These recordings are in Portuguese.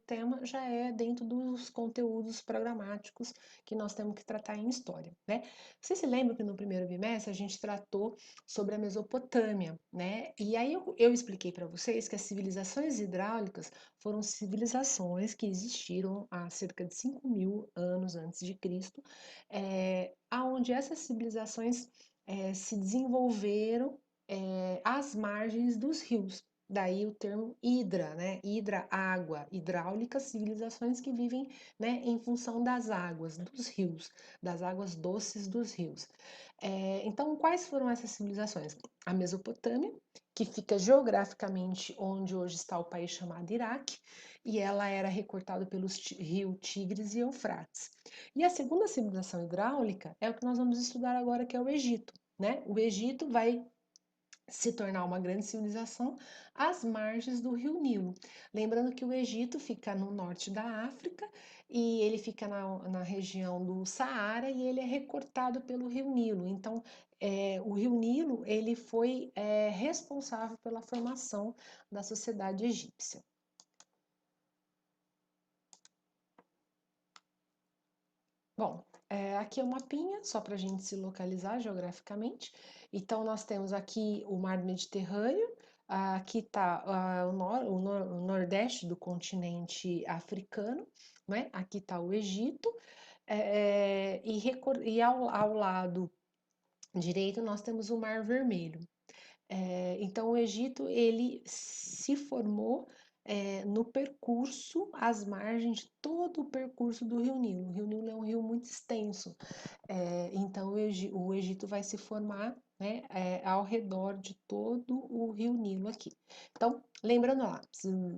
tema já é dentro dos conteúdos programáticos que nós temos que tratar em história, né? Vocês se lembram que no primeiro bimestre a gente tratou sobre a Mesopotâmia, né? E aí eu expliquei para vocês que as civilizações hidráulicas foram civilizações que existiram há cerca de 5.000 anos antes de Cristo, aonde essas civilizações se desenvolveram às margens dos rios. Daí o termo hidra, né? Hidra, água, hidráulica, civilizações que vivem, né, em função das águas, dos rios, das águas doces dos rios. Então, quais foram essas civilizações? A Mesopotâmia, que fica geograficamente onde hoje está o país chamado Iraque, e ela era recortada pelos rios Tigres e Eufrates. E a segunda civilização hidráulica é o que nós vamos estudar agora, que é o Egito, né? O Egito vai se tornar uma grande civilização às margens do rio Nilo. Lembrando que o Egito fica no norte da África e ele fica na região do Saara e ele é recortado pelo rio Nilo. Então, o rio Nilo ele foi responsável pela formação da sociedade egípcia. Bom, aqui é um mapinha, só para a gente se localizar geograficamente. Então, nós temos aqui o Mar Mediterrâneo, aqui está o nordeste do continente africano, né? Aqui está o Egito, e ao lado direito nós temos o Mar Vermelho. Então, o Egito ele se formou no percurso, às margens de todo o percurso do Rio Nilo. O Rio Nilo é um rio muito extenso, então o Egito vai se formar, né, ao redor de todo o Rio Nilo aqui. Então, lembrando lá,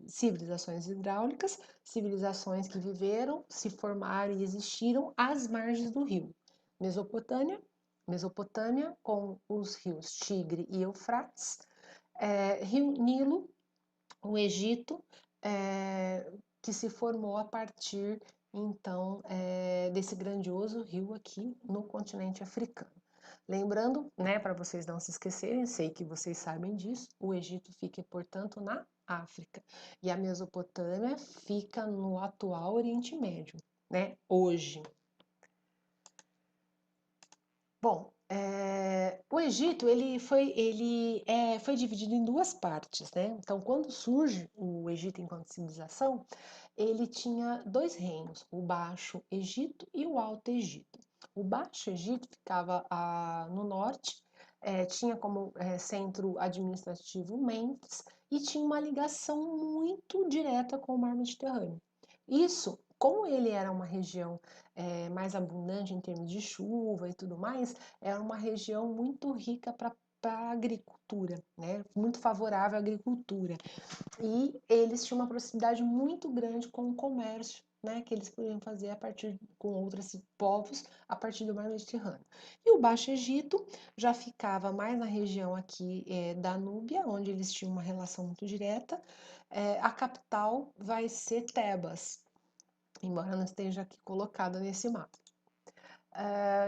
civilizações hidráulicas, civilizações que viveram, se formaram e existiram às margens do rio. Mesopotâmia com os rios Tigre e Eufrates, Rio Nilo, o Egito, que se formou a partir então desse grandioso rio aqui no continente africano. Lembrando, né, para vocês não se esquecerem, sei que vocês sabem disso, o Egito fica, portanto, na África e a Mesopotâmia fica no atual Oriente Médio, né, hoje. Bom, o Egito foi dividido em duas partes, né? Então, quando surge o Egito enquanto civilização, ele tinha dois reinos, o Baixo Egito e o Alto Egito. O Baixo Egito ficava no norte, tinha como centro administrativo Mênfis e tinha uma ligação muito direta com o Mar Mediterrâneo. Isso, como ele era uma região mais abundante em termos de chuva e tudo mais, era uma região muito rica para a agricultura, né? Muito favorável à agricultura. E eles tinham uma proximidade muito grande com o comércio, né, que eles podiam fazer com outros povos a partir do Mar Mediterrâneo. E o Baixo Egito já ficava mais na região aqui da Núbia, onde eles tinham uma relação muito direta. A capital vai ser Tebas, embora não esteja aqui colocada nesse mapa.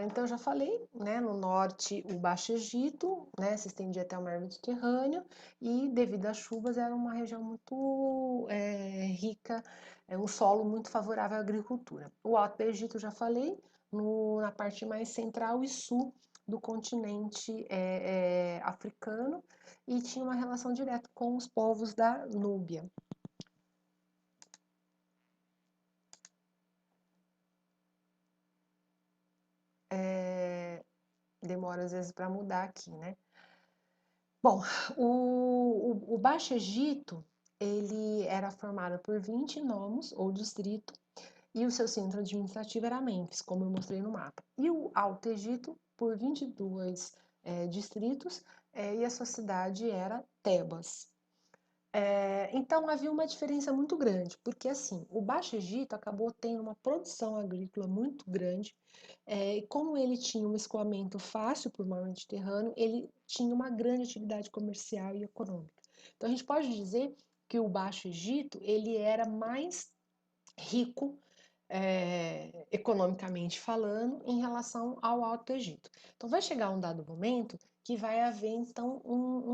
Então, eu já falei, né, no norte, o Baixo Egito, né, se estendia até o Mar Mediterrâneo, e devido às chuvas, era uma região muito rica, um solo muito favorável à agricultura. O Alto Egito, já falei, na parte mais central e sul do continente africano, e tinha uma relação direta com os povos da Núbia. Demora às vezes para mudar aqui, né? Bom, o Baixo Egito, ele era formado por 20 nomos, ou distrito, e o seu centro administrativo era Mênfis, como eu mostrei no mapa. E o Alto Egito, por 22 distritos, e a sua cidade era Tebas. Então havia uma diferença muito grande, porque assim, o Baixo Egito acabou tendo uma produção agrícola muito grande, e como ele tinha um escoamento fácil para o mar Mediterrâneo, ele tinha uma grande atividade comercial e econômica. Então a gente pode dizer que o Baixo Egito ele era mais rico economicamente falando em relação ao Alto Egito. Então vai chegar um dado momento que vai haver então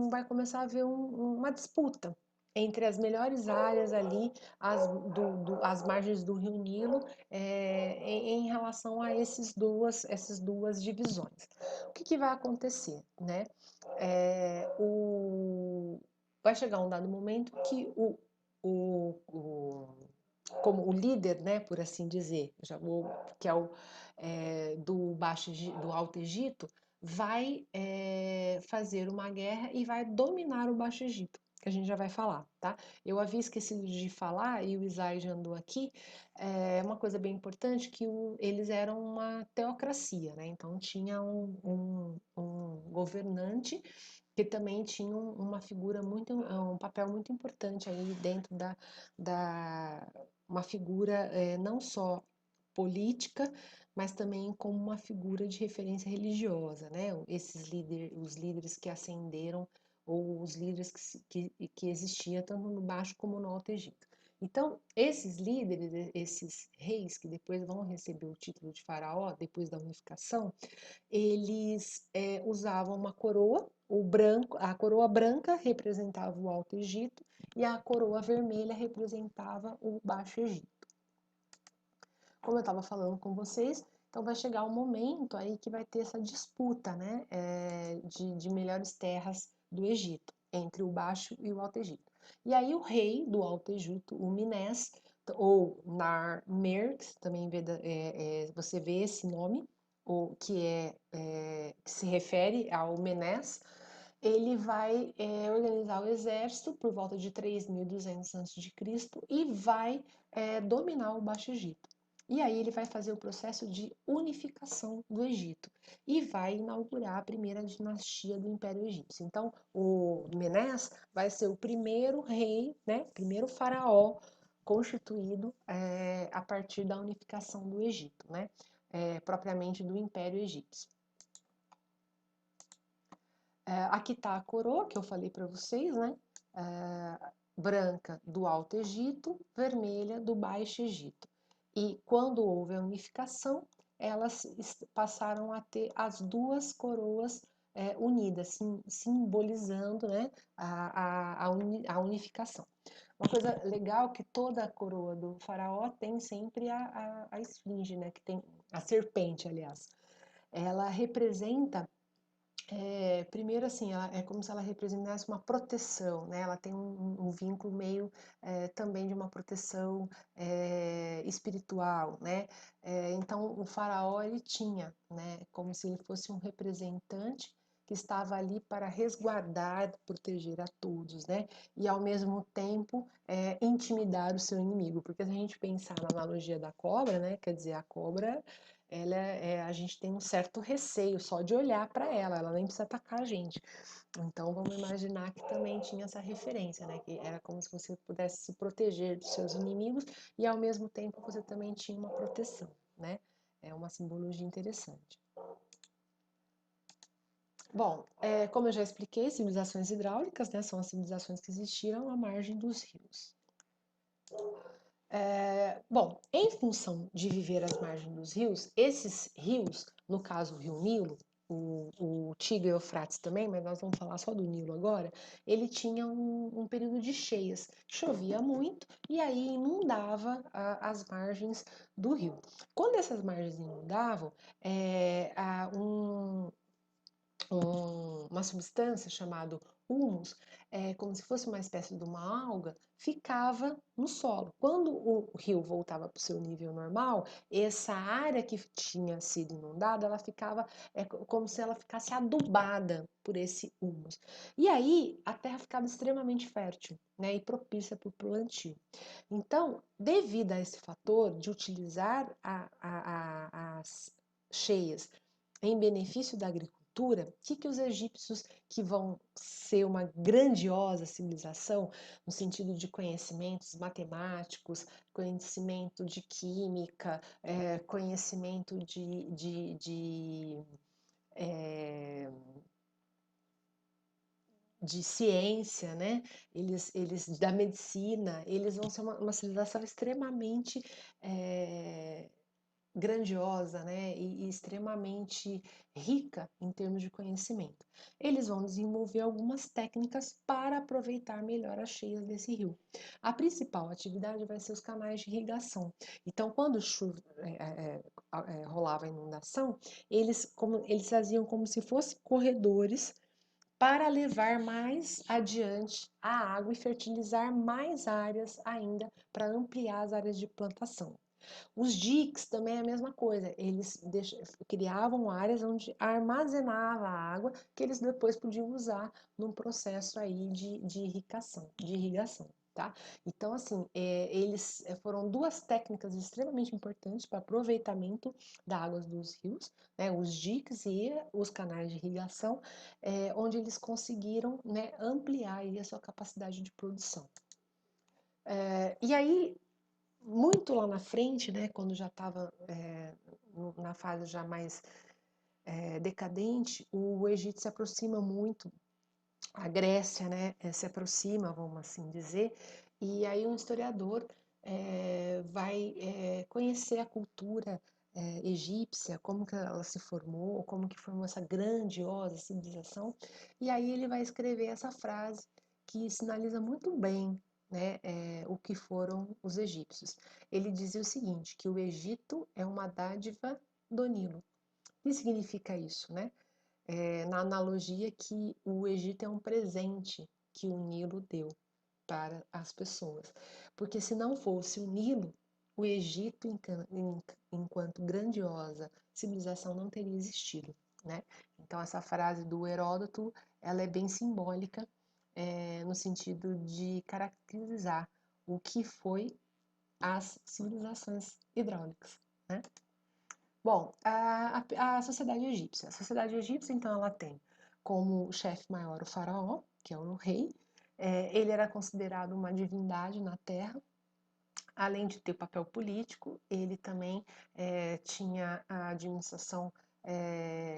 vai começar a haver uma disputa entre as melhores áreas ali, as margens do Rio Nilo, em relação a essas duas divisões. O que vai acontecer, né? Vai chegar um dado momento que como o líder, né, por assim dizer, que é do Alto Egito, vai fazer uma guerra e vai dominar o Baixo Egito, que a gente já vai falar, tá? Eu havia esquecido de falar, e o Isai já andou aqui, uma coisa bem importante, que eles eram uma teocracia, né? Então tinha um governante que também tinha uma figura um papel muito importante aí dentro da uma figura não só política, mas também como uma figura de referência religiosa, né? Os líderes que ascenderam, ou os líderes que existiam tanto no Baixo como no Alto Egito. Então, esses líderes, esses reis que depois vão receber o título de faraó, depois da unificação, eles usavam uma coroa, a coroa branca representava o Alto Egito e a coroa vermelha representava o Baixo Egito. Como eu estava falando com vocês, então vai chegar um momento aí que vai ter essa disputa, né, de melhores terras do Egito, entre o Baixo e o Alto Egito. E aí o rei do Alto Egito, o Menes, ou Nar-Mer, também você vê esse nome, que se refere ao Menes, ele vai organizar o exército por volta de 3.200 a.C. e vai dominar o Baixo Egito. E aí ele vai fazer o processo de unificação do Egito e vai inaugurar a primeira dinastia do Império Egípcio. Então, o Menes vai ser o primeiro rei, né, primeiro faraó constituído a partir da unificação do Egito, né, propriamente do Império Egípcio. Aqui está a coroa que eu falei para vocês, né? Branca do Alto Egito, vermelha do Baixo Egito. E quando houve a unificação, elas passaram a ter as duas coroas unidas, simbolizando, né, a unificação. Uma coisa legal é que toda a coroa do faraó tem sempre a esfinge, né, que tem a serpente, aliás. Ela representa primeiro, assim, é como se ela representasse uma proteção, né? Ela tem um vínculo meio também de uma proteção espiritual, né? Então, o faraó, ele tinha, né? Como se ele fosse um representante que estava ali para resguardar, proteger a todos, né? E, ao mesmo tempo, intimidar o seu inimigo. Porque se a gente pensar na analogia da cobra, né? Quer dizer, a cobra a gente tem um certo receio só de olhar para ela nem precisa atacar a gente. Então vamos imaginar que também tinha essa referência, né? Que era como se você pudesse se proteger dos seus inimigos e ao mesmo tempo você também tinha uma proteção, né? É uma simbologia interessante. Bom, como eu já expliquei, civilizações hidráulicas, né, são as civilizações que existiram à margem dos rios. Bom, em função de viver às margens dos rios, esses rios, no caso o Rio Nilo, o Tigre e o Eufrates também, mas nós vamos falar só do Nilo agora, ele tinha um período de cheias, chovia muito e aí inundava as margens do rio. Quando essas margens inundavam, uma substância chamada humus, como se fosse uma espécie de uma alga, ficava no solo. Quando o rio voltava para o seu nível normal, essa área que tinha sido inundada, ela ficava como se ela ficasse adubada por esse humus. E aí a terra ficava extremamente fértil, né, e propícia para o plantio. Então, devido a esse fator de utilizar as cheias em benefício da agricultura, o que os egípcios, que vão ser uma grandiosa civilização, no sentido de conhecimentos matemáticos, conhecimento de química, conhecimento de ciência, né? Eles da medicina, eles vão ser uma civilização extremamente grandiosa, né, e extremamente rica em termos de conhecimento. Eles vão desenvolver algumas técnicas para aproveitar melhor as cheias desse rio. A principal atividade vai ser os canais de irrigação. Então, quando rolava a inundação, eles faziam como se fossem corredores para levar mais adiante a água e fertilizar mais áreas ainda para ampliar as áreas de plantação. Os diques também é a mesma coisa, eles criavam áreas onde armazenava a água que eles depois podiam usar num processo aí de irrigação, tá? Então, assim, eles foram duas técnicas extremamente importantes para aproveitamento das águas dos rios, né? Os diques e os canais de irrigação, onde eles conseguiram, né, ampliar aí a sua capacidade de produção. E aí, muito lá na frente, né, quando já estava na fase já mais decadente, o Egito se aproxima muito, a Grécia, né, se aproxima, vamos assim dizer, e aí um historiador vai conhecer a cultura egípcia, como que ela se formou, como que formou essa grandiosa civilização, e aí ele vai escrever essa frase que sinaliza muito bem, né, o que foram os egípcios. Ele dizia o seguinte, que o Egito é uma dádiva do Nilo. O que significa isso, né? Na analogia que o Egito é um presente que o Nilo deu para as pessoas. Porque se não fosse o Nilo, o Egito, enquanto grandiosa civilização, não teria existido, né? Então essa frase do Heródoto, ela é bem simbólica, no sentido de caracterizar o que foi as civilizações hidráulicas, né? Bom, a sociedade egípcia. A sociedade egípcia, então, ela tem como chefe maior o faraó, que é o rei. Ele era considerado uma divindade na terra. Além de ter papel político, ele também tinha a administração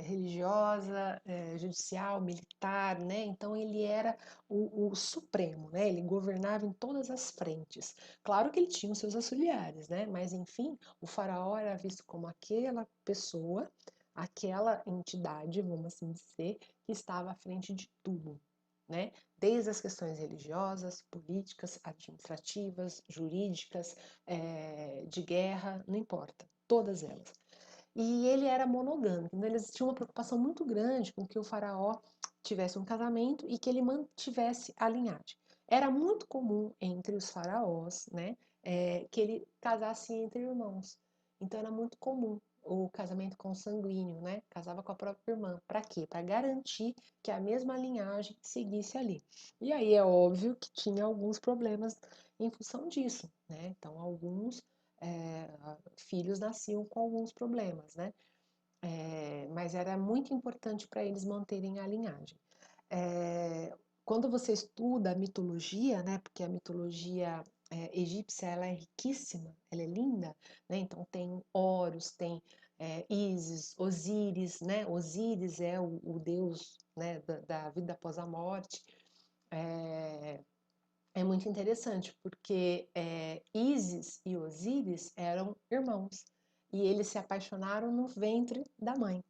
religiosa, judicial, militar, né? Então ele era o supremo, né? Ele governava em todas as frentes. Claro que ele tinha os seus auxiliares, né? Mas enfim, o faraó era visto como aquela pessoa, aquela entidade, vamos assim dizer, que estava à frente de tudo, né? Desde as questões religiosas, políticas, administrativas, jurídicas, de guerra, não importa, todas elas. E ele era monogâmico, então eles tinham uma preocupação muito grande com que o faraó tivesse um casamento e que ele mantivesse a linhagem. Era muito comum entre os faraós, né, que ele casasse entre irmãos. Então era muito comum o casamento consanguíneo, né? Casava com a própria irmã. Para quê? Para garantir que a mesma linhagem seguisse ali. E aí é óbvio que tinha alguns problemas em função disso, né? Então alguns é, filhos nasciam com alguns problemas, né? Mas era muito importante para eles manterem a linhagem. Quando você estuda a mitologia, né? Porque a mitologia egípcia ela é riquíssima, ela é linda, né? Então tem Horus, tem Ísis, Osíris, né? Osíris é o deus, né, da vida após a morte. É muito interessante, porque Ísis e Osíris eram irmãos, e eles se apaixonaram no ventre da mãe,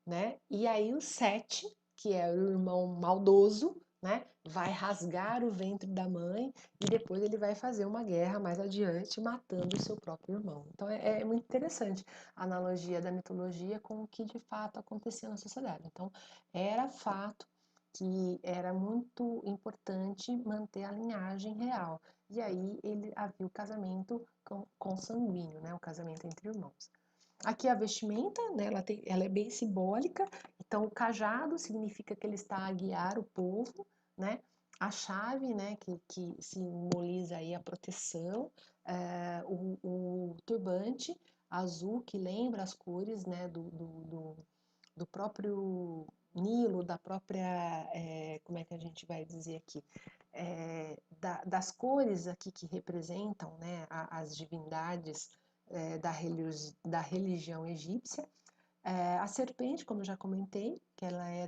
né? E aí o Sete, que é o irmão maldoso, né, vai rasgar o ventre da mãe e depois ele vai fazer uma guerra mais adiante, matando o seu próprio irmão. Então é muito interessante a analogia da mitologia com o que de fato acontecia na sociedade. Então era fato que era muito importante manter a linhagem real. E aí havia o casamento consanguíneo, né, o casamento entre irmãos. Aqui a vestimenta, né, ela é bem simbólica, então o cajado significa que ele está a guiar o povo, né? A chave, né, que simboliza aí a proteção, o turbante azul, que lembra as cores, né, do próprio Nilo, da própria, como é que a gente vai dizer aqui, das cores aqui que representam, né, as divindades da religião egípcia. A serpente, como eu já comentei, que ela é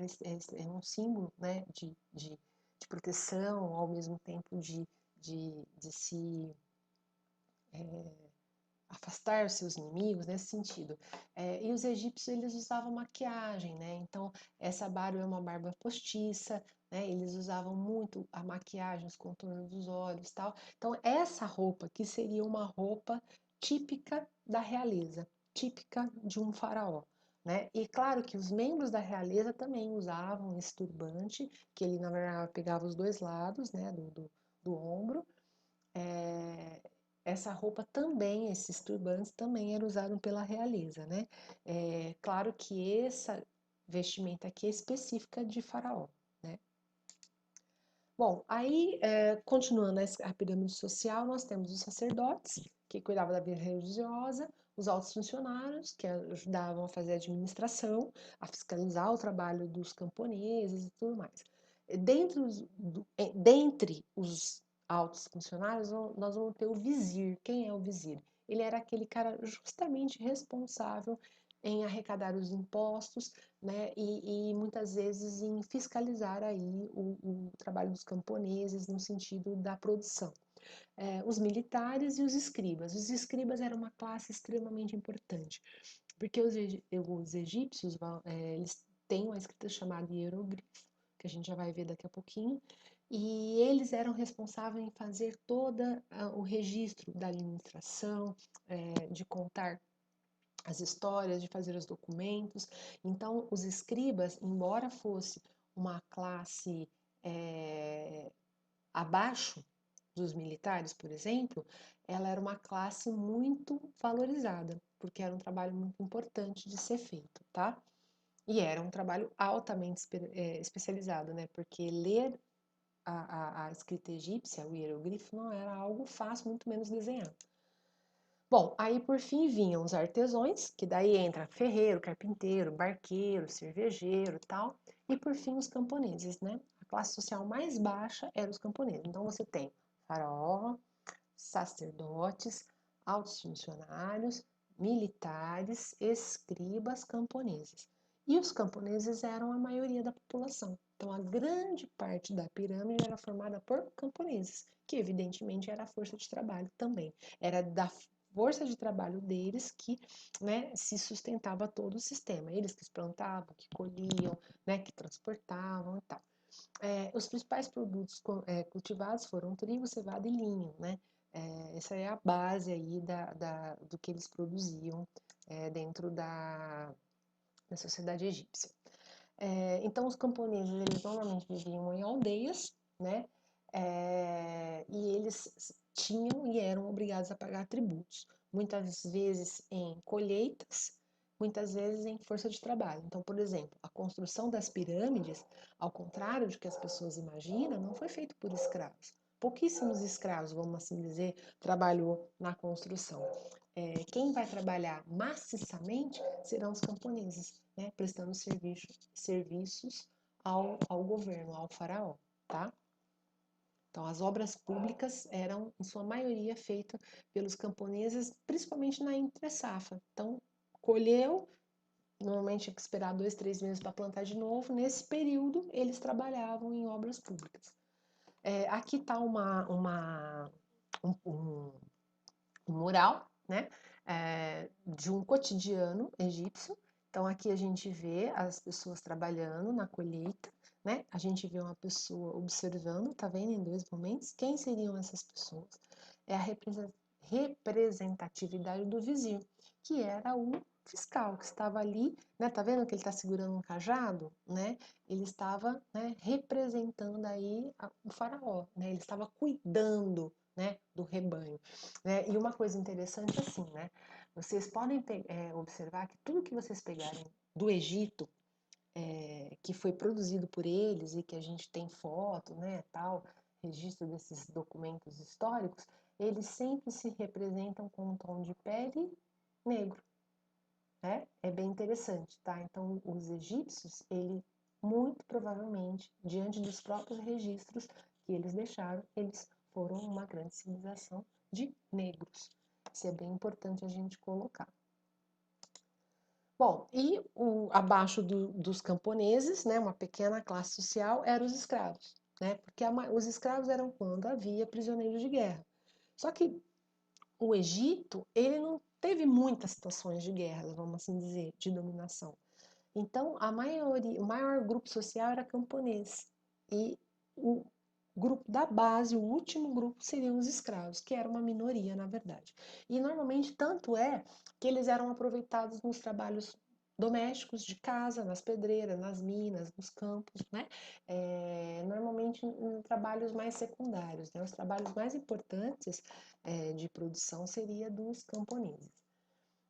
um símbolo, né, de proteção, ao mesmo tempo de se conquistar os seus inimigos, nesse sentido. E os egípcios, eles usavam maquiagem, né? Então, essa barba é uma barba postiça, né? Eles usavam muito a maquiagem, os contornos dos olhos, tal. Então, essa roupa que seria uma roupa típica da realeza, típica de um faraó, né? E claro que os membros da realeza também usavam esse turbante, que ele, na verdade, pegava os dois lados, né, do ombro. É, essa roupa também, esses turbantes também eram usados pela realeza, né? Claro que essa vestimenta aqui é específica de Faraó, né? Bom, aí, continuando a pirâmide social, nós temos os sacerdotes, que cuidavam da vida religiosa, os altos funcionários, que ajudavam a fazer a administração, a fiscalizar o trabalho dos camponeses e tudo mais. Dentre os altos funcionários, nós vamos ter o vizir. Quem é o vizir? Ele era aquele cara justamente responsável em arrecadar os impostos, né, e muitas vezes em fiscalizar aí o trabalho dos camponeses no sentido da produção. Os militares e os escribas. Os escribas eram uma classe extremamente importante, porque os egípcios eles têm uma escrita chamada hieroglifo, que a gente já vai ver daqui a pouquinho, e eles eram responsáveis em fazer todo o registro da administração, de contar as histórias, de fazer os documentos. Então, os escribas, embora fosse uma classe abaixo dos militares, por exemplo, ela era uma classe muito valorizada, porque era um trabalho muito importante de ser feito, tá? E era um trabalho altamente especializado, né? Porque ler a escrita egípcia, o hieroglifo, não era algo fácil, muito menos desenhar. Bom, aí por fim vinham os artesãos, que daí entra ferreiro, carpinteiro, barqueiro, cervejeiro e tal, e por fim os camponeses, né? A classe social mais baixa era os camponeses. Então você tem faraó, sacerdotes, altos funcionários, militares, escribas, camponeses. E os camponeses eram a maioria da população. Então a grande parte da pirâmide era formada por camponeses, que evidentemente era a força de trabalho também. Era da força de trabalho deles que, né, se sustentava todo o sistema. Eles que plantavam, que colhiam, né, que transportavam e tal. Os principais produtos cultivados foram trigo, cevada e linho, né? Essa é a base aí do que eles produziam dentro da sociedade egípcia. Então, os camponeses, eles normalmente viviam em aldeias, né? E eles tinham e eram obrigados a pagar tributos, muitas vezes em colheitas, muitas vezes em força de trabalho. Então, por exemplo, a construção das pirâmides, ao contrário do que as pessoas imaginam, não foi feito por escravos. Pouquíssimos escravos, vamos assim dizer, trabalhou na construção. Quem vai trabalhar maciçamente serão os camponeses, né, prestando serviços ao governo, ao faraó, tá? Então, as obras públicas eram, em sua maioria, feitas pelos camponeses, principalmente na entre-safra. Então, colheu, normalmente tinha que esperar 2, 3 meses para plantar de novo. Nesse período, eles trabalhavam em obras públicas. Aqui está um mural, né, de um cotidiano egípcio. Então, aqui a gente vê as pessoas trabalhando na colheita, né? A gente vê uma pessoa observando, tá vendo, em dois momentos. Quem seriam essas pessoas? É a representatividade do vizir, que era o fiscal, que estava ali, né? Tá vendo que ele está segurando um cajado, né? Ele estava, né, representando aí o faraó, né? Ele estava cuidando, né, do rebanho, né? E uma coisa interessante assim, né? Vocês podem observar que tudo que vocês pegarem do Egito, que foi produzido por eles e que a gente tem foto, né, tal, registro desses documentos históricos, eles sempre se representam com um tom de pele negro, né? É bem interessante, tá? Então, os egípcios, muito provavelmente, diante dos próprios registros que eles deixaram, eles foram uma grande civilização de negros. Isso é bem importante a gente colocar. Bom, e abaixo dos camponeses, né, uma pequena classe social, eram os escravos, né? Porque os escravos eram quando havia prisioneiros de guerra. Só que o Egito, ele não teve muitas situações de guerra, vamos assim dizer, de dominação. Então, o maior grupo social era camponês. E o grupo da base, o último grupo, seriam os escravos, que era uma minoria, na verdade. E normalmente, tanto é que eles eram aproveitados nos trabalhos domésticos de casa, nas pedreiras, nas minas, nos campos, né? Normalmente em trabalhos mais secundários, né? Os trabalhos mais importantes de produção seria dos camponeses.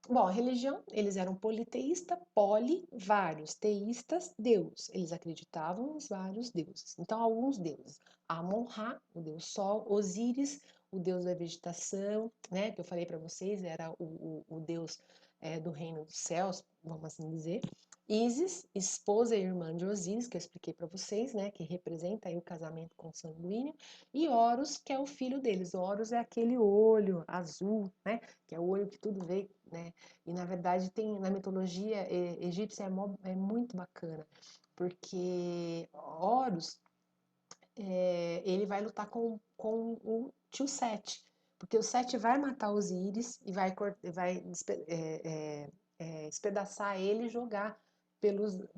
Bom, a religião, eles eram politeísta, vários, teístas, Deus. Eles acreditavam nos vários deuses. Então, alguns deuses. Amon-Ra, o deus Sol, Osíris, o deus da vegetação, né, que eu falei para vocês, era o deus do reino dos céus, vamos assim dizer. Ísis, esposa e irmã de Osíris, que eu expliquei para vocês, né, que representa aí o casamento consanguíneo, e Horus, que é o filho deles. Horus é aquele olho azul, né, que é o olho que tudo vê, né? E na verdade tem na mitologia egípcia é muito bacana, porque Horus ele vai lutar com o tio Sete, porque o Sete vai matar Osíris e vai despedaçar ele e jogar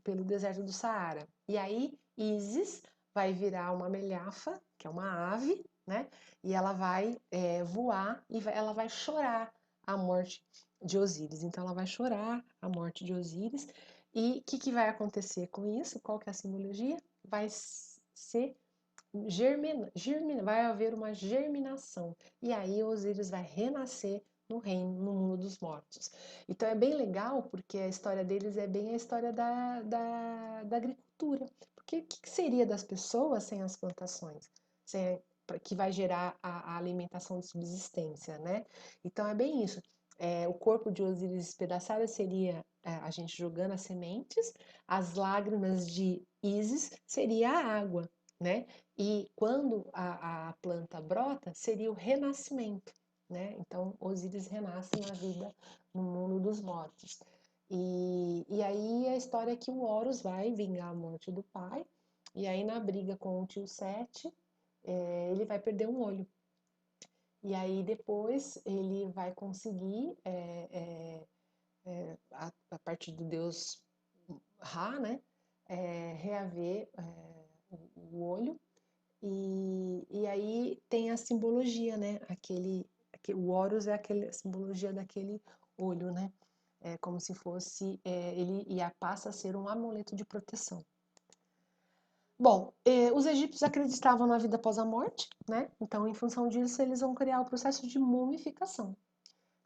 pelo deserto do Saara. E aí Ísis vai virar uma melhafa, que é uma ave, né? E ela vai voar e ela vai chorar a morte de Osíris. Então ela vai chorar a morte de Osíris. E o que vai acontecer com isso? Qual que é a simbologia? Vai ser vai haver uma germinação. E aí Osíris vai renascer no reino, no mundo dos mortos. Então é bem legal, porque a história deles é bem a história da agricultura. Porque o que seria das pessoas sem as plantações? Que vai gerar a alimentação de subsistência, né? Então é bem isso. O corpo de Osíris espedaçado seria a gente jogando as sementes, as lágrimas de Ísis seria a água, né? E quando a planta brota, seria o renascimento, né? Então, Osíris renasce na vida, no mundo dos mortos. E aí a história é que o Horus vai vingar a morte do pai, e aí na briga com o tio Sete, ele vai perder um olho. E aí depois ele vai conseguir, a partir do deus Ra, né? Reaver o olho. E aí tem a simbologia, né? O Horus é a simbologia daquele olho, né? É como se fosse, passa a ser um amuleto de proteção. Bom, os egípcios acreditavam na vida após a morte, né? Então, em função disso, eles vão criar o processo de mumificação.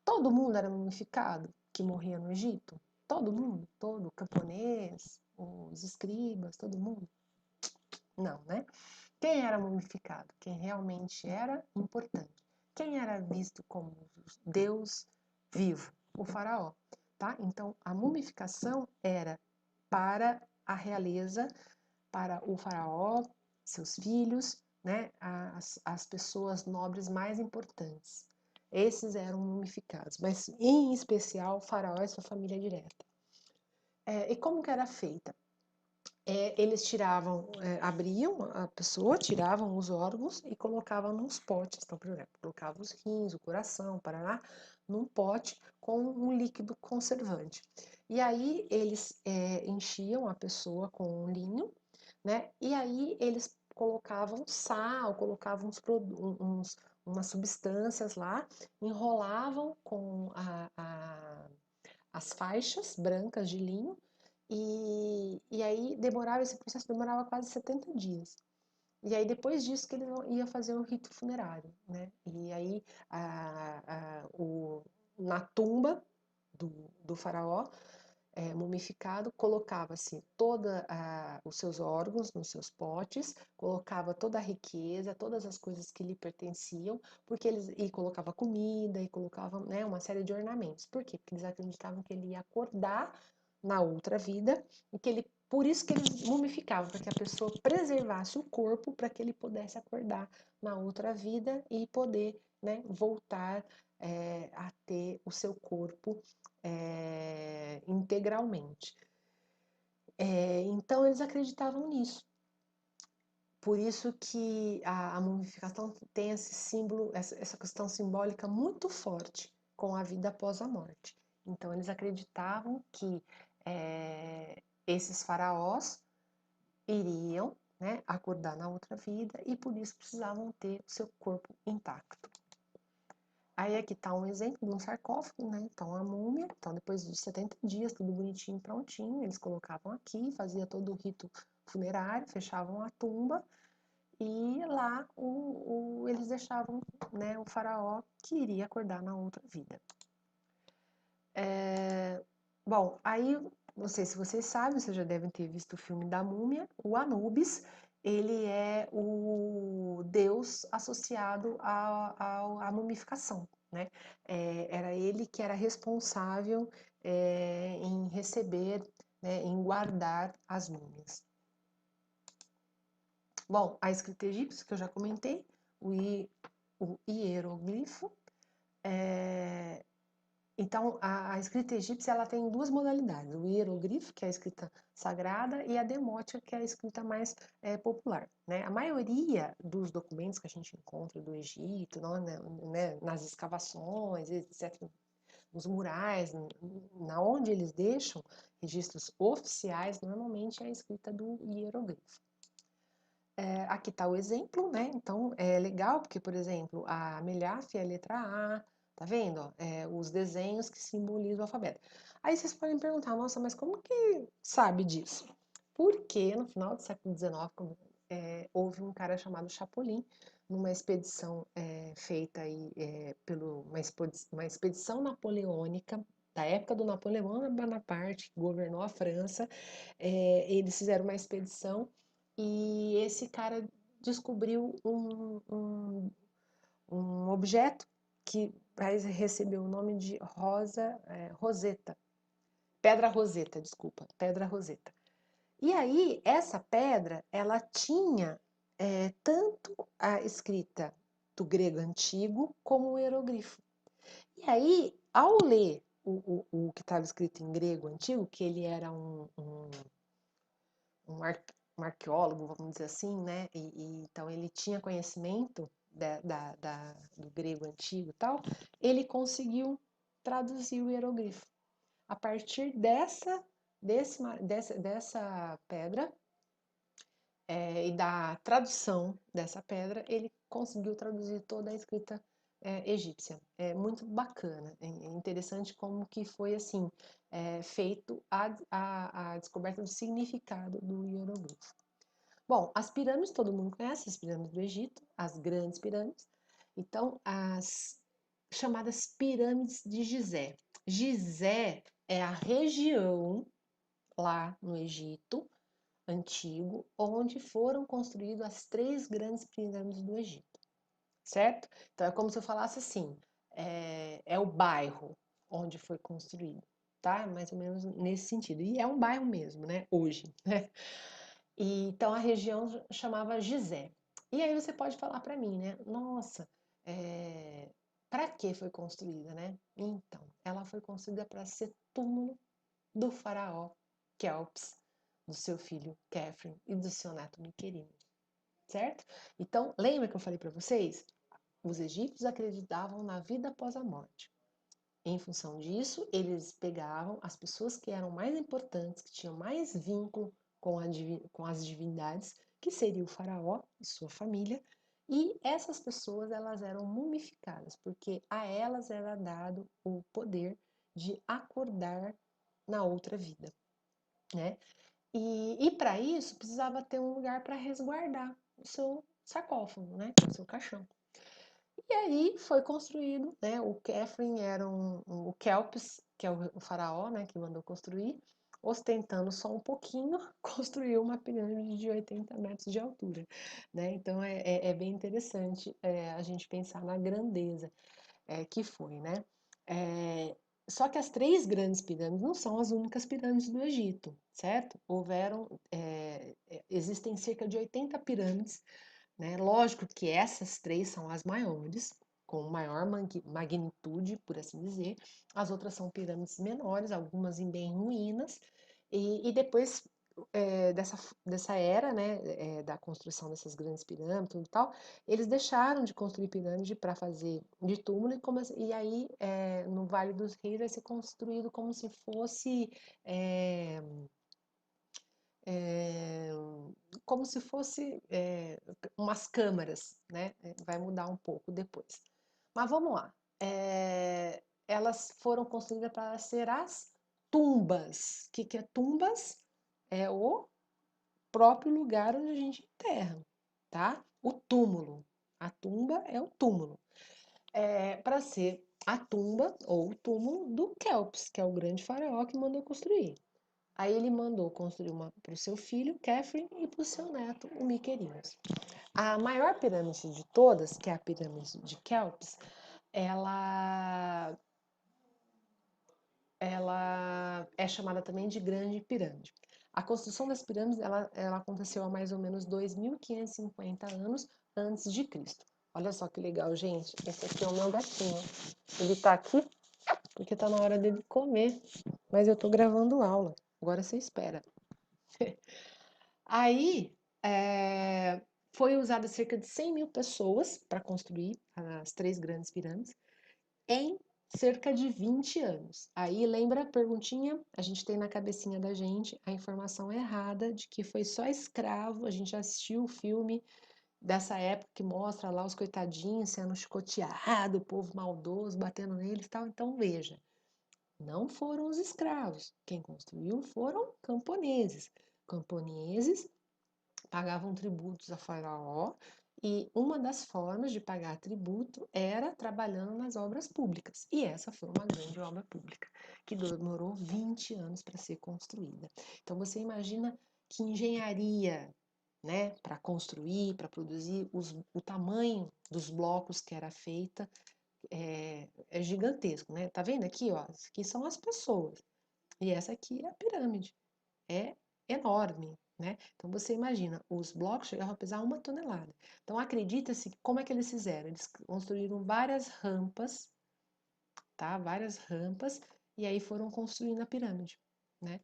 Todo mundo era mumificado que morria no Egito? Todo mundo? Todo camponês, os escribas, todo mundo? Não, né? Quem era mumificado? Quem realmente era importante. Quem era visto como Deus vivo? O faraó, tá? Então, a mumificação era para a realeza, para o faraó, seus filhos, né? As pessoas nobres mais importantes. Esses eram mumificados, mas em especial o faraó e sua família direta. E como que era feita? Eles abriam a pessoa, tiravam os órgãos e colocavam nos potes. Então, por exemplo, colocavam os rins, o coração, paraná, num pote com um líquido conservante. E aí eles enchiam a pessoa com um linho, né? E aí eles colocavam sal, colocavam umas substâncias lá, enrolavam com as faixas brancas de linho e aí esse processo demorava quase 70 dias. E aí depois disso que ele ia fazer o rito funerário, né? E aí na tumba do faraó mumificado, colocava-se todos os seus órgãos nos seus potes, colocava toda a riqueza, todas as coisas que lhe pertenciam, e colocava comida, e colocava, né, uma série de ornamentos. Por quê? Porque eles acreditavam que ele ia acordar na outra vida, por isso que eles mumificavam, para que a pessoa preservasse o corpo para que ele pudesse acordar na outra vida e poder, né, voltar a ter o seu corpo integralmente. Então eles acreditavam nisso. Por isso que a mumificação tem esse símbolo, essa questão simbólica muito forte com a vida após a morte. Então, eles acreditavam que esses faraós iriam, né, acordar na outra vida e por isso precisavam ter o seu corpo intacto. Aí aqui está um exemplo de um sarcófago, né? Então a múmia, então depois de 70 dias, tudo bonitinho, prontinho, eles colocavam aqui, fazia todo o rito funerário, fechavam a tumba e lá eles deixavam, né, o faraó que iria acordar na outra vida. Bom, aí, não sei se vocês sabem, vocês já devem ter visto o filme da Múmia, o Anubis, ele é o deus associado à mumificação, né? Era ele que era responsável em receber, né, em guardar as múmias. Bom, a escrita egípcia, que eu já comentei, o hieroglifo, então, a escrita egípcia ela tem duas modalidades, o hieroglifo, que é a escrita sagrada, e a demótica, que é a escrita mais popular. Né? A maioria dos documentos que a gente encontra do Egito, não, né, nas escavações, etc., nos murais, na onde eles deixam registros oficiais, normalmente é a escrita do hieroglifo. Aqui está o exemplo, né? Então, é legal porque, por exemplo, a Melhaf é a letra A, tá vendo? Os desenhos que simbolizam o alfabeto. Aí vocês podem perguntar, nossa, mas como que sabe disso? Porque no final do século XIX houve um cara chamado Chapolin, numa expedição feita aí uma expedição napoleônica, da época do Napoleão Bonaparte, que governou a França. Eles fizeram uma expedição e esse cara descobriu um objeto que recebeu o nome de Roseta, Pedra Roseta, desculpa, Pedra Roseta. E aí, essa pedra, ela tinha tanto a escrita do grego antigo como o hieroglifo. E aí, ao ler o que estava escrito em grego antigo, que ele era um arqueólogo, vamos dizer assim, né? Então ele tinha conhecimento do grego antigo e tal, ele conseguiu traduzir o hieroglifo. A partir dessa pedra e da tradução dessa pedra, ele conseguiu traduzir toda a escrita egípcia. É muito bacana, é interessante como que foi assim feito a descoberta do significado do hieroglifo. Bom, as pirâmides, todo mundo conhece, as pirâmides do Egito, as grandes pirâmides. Então, as chamadas pirâmides de Gizé. Gizé é a região lá no Egito antigo, onde foram construídas as 3 grandes pirâmides do Egito, certo? Então é como se eu falasse assim, é o bairro onde foi construído, tá? Mais ou menos nesse sentido. E é um bairro mesmo, né? Hoje, né? E, então a região chamava Gizé. E aí você pode falar para mim, né? Nossa, para que foi construída, né? Então, ela foi construída para ser túmulo do faraó Kelps, do seu filho Khafre e do seu neto Miquerino, certo? Então, lembra que eu falei para vocês? Os egípcios acreditavam na vida após a morte. Em função disso, eles pegavam as pessoas que eram mais importantes, que tinham mais vínculo com as divindades, que seria o faraó e sua família, e essas pessoas elas eram mumificadas, porque a elas era dado o poder de acordar na outra vida, né? E para isso precisava ter um lugar para resguardar o seu sarcófago, né? O seu caixão. E aí foi construído, né? O Khafre era o Kelps, que é o faraó, né? Que mandou construir, ostentando só um pouquinho, construiu uma pirâmide de 80 metros de altura, né? Então é bem interessante a gente pensar na grandeza que foi, né? Só que as 3 grandes pirâmides não são as únicas pirâmides do Egito, certo? Existem cerca de 80 pirâmides, né? Lógico que essas 3 são as maiores, com maior magnitude, por assim dizer. As outras são pirâmides menores, algumas em bem ruínas, e depois dessa era, né, da construção dessas grandes pirâmides e tal, eles deixaram de construir pirâmide para fazer de túmulo e aí no Vale dos Reis vai ser construído como se fosse é, é, umas câmaras, né? Vai mudar um pouco depois. Mas vamos lá. Elas foram construídas para ser as tumbas. O que, que é tumbas? É o próprio lugar onde a gente enterra, tá? O túmulo. A tumba é o túmulo. Para ser a tumba ou o túmulo do Kelps, que é o grande faraó que mandou construir. Aí ele mandou construir uma para o seu filho, Catherine, e para o seu neto, o Miquerinos. A maior pirâmide de todas, que é a pirâmide de Kelps, ela, ela é chamada também de Grande Pirâmide. A construção das pirâmides ela aconteceu há mais ou menos 2.550 anos antes de Cristo. Olha só que legal, gente. Esse aqui é o meu gatinho. Ele tá aqui porque tá na hora dele comer, mas eu tô gravando aula. Agora você espera. Aí, foi usada cerca de 100 mil pessoas para construir as três grandes pirâmides em cerca de 20 anos. Aí, lembra a perguntinha? A gente tem na cabecinha da gente a informação errada de que foi só escravo. A gente já assistiu o filme dessa época que mostra lá os coitadinhos sendo chicoteados, o povo maldoso batendo neles e tal. Então, veja, não foram os escravos. Quem construiu foram camponeses. Camponeses pagavam tributos a Faraó, e uma das formas de pagar tributo era trabalhando nas obras públicas. E essa foi uma grande obra pública, que demorou 20 anos para ser construída. Então você imagina que engenharia, né, para construir, para produzir, o tamanho dos blocos que era feita é gigantesco, né? Tá vendo aqui, ó? Isso aqui são as pessoas. E essa aqui é a pirâmide. É enorme, né? Então você imagina, os blocos chegavam a pesar 1 tonelada. Então acredita-se, como é que eles fizeram? Eles construíram várias rampas, tá? Várias rampas, e aí foram construindo a pirâmide, né?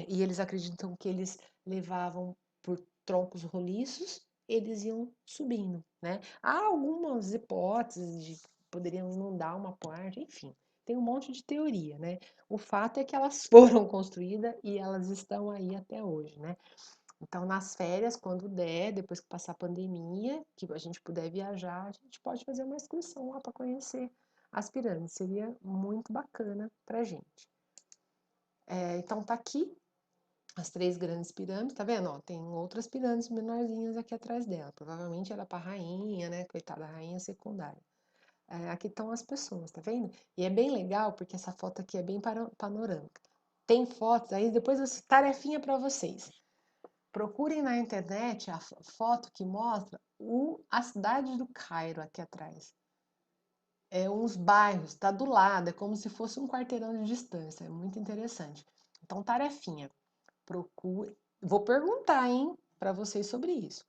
E eles acreditam que eles levavam por troncos roliços, eles iam subindo, né? Há algumas hipóteses de que poderiam inundar uma parte, enfim. Tem um monte de teoria, né? O fato é que elas foram construídas e elas estão aí até hoje, né? Então, nas férias, quando der, depois que passar a pandemia, que a gente puder viajar, a gente pode fazer uma excursão lá para conhecer as pirâmides. Seria muito bacana para a gente. Então, tá aqui as três grandes pirâmides, tá vendo? Ó, tem outras pirâmides menorzinhas aqui atrás dela. Provavelmente era para rainha, né? Coitada, rainha secundária. Aqui estão as pessoas, tá vendo? E é bem legal porque essa foto aqui é bem panorâmica. Tem fotos aí, depois tarefinha para vocês. Procurem na internet a foto que mostra a cidade do Cairo aqui atrás. Uns bairros, tá do lado, é como se fosse um quarteirão de distância. É muito interessante. Então, tarefinha. Procure. Vou perguntar, hein, para vocês sobre isso.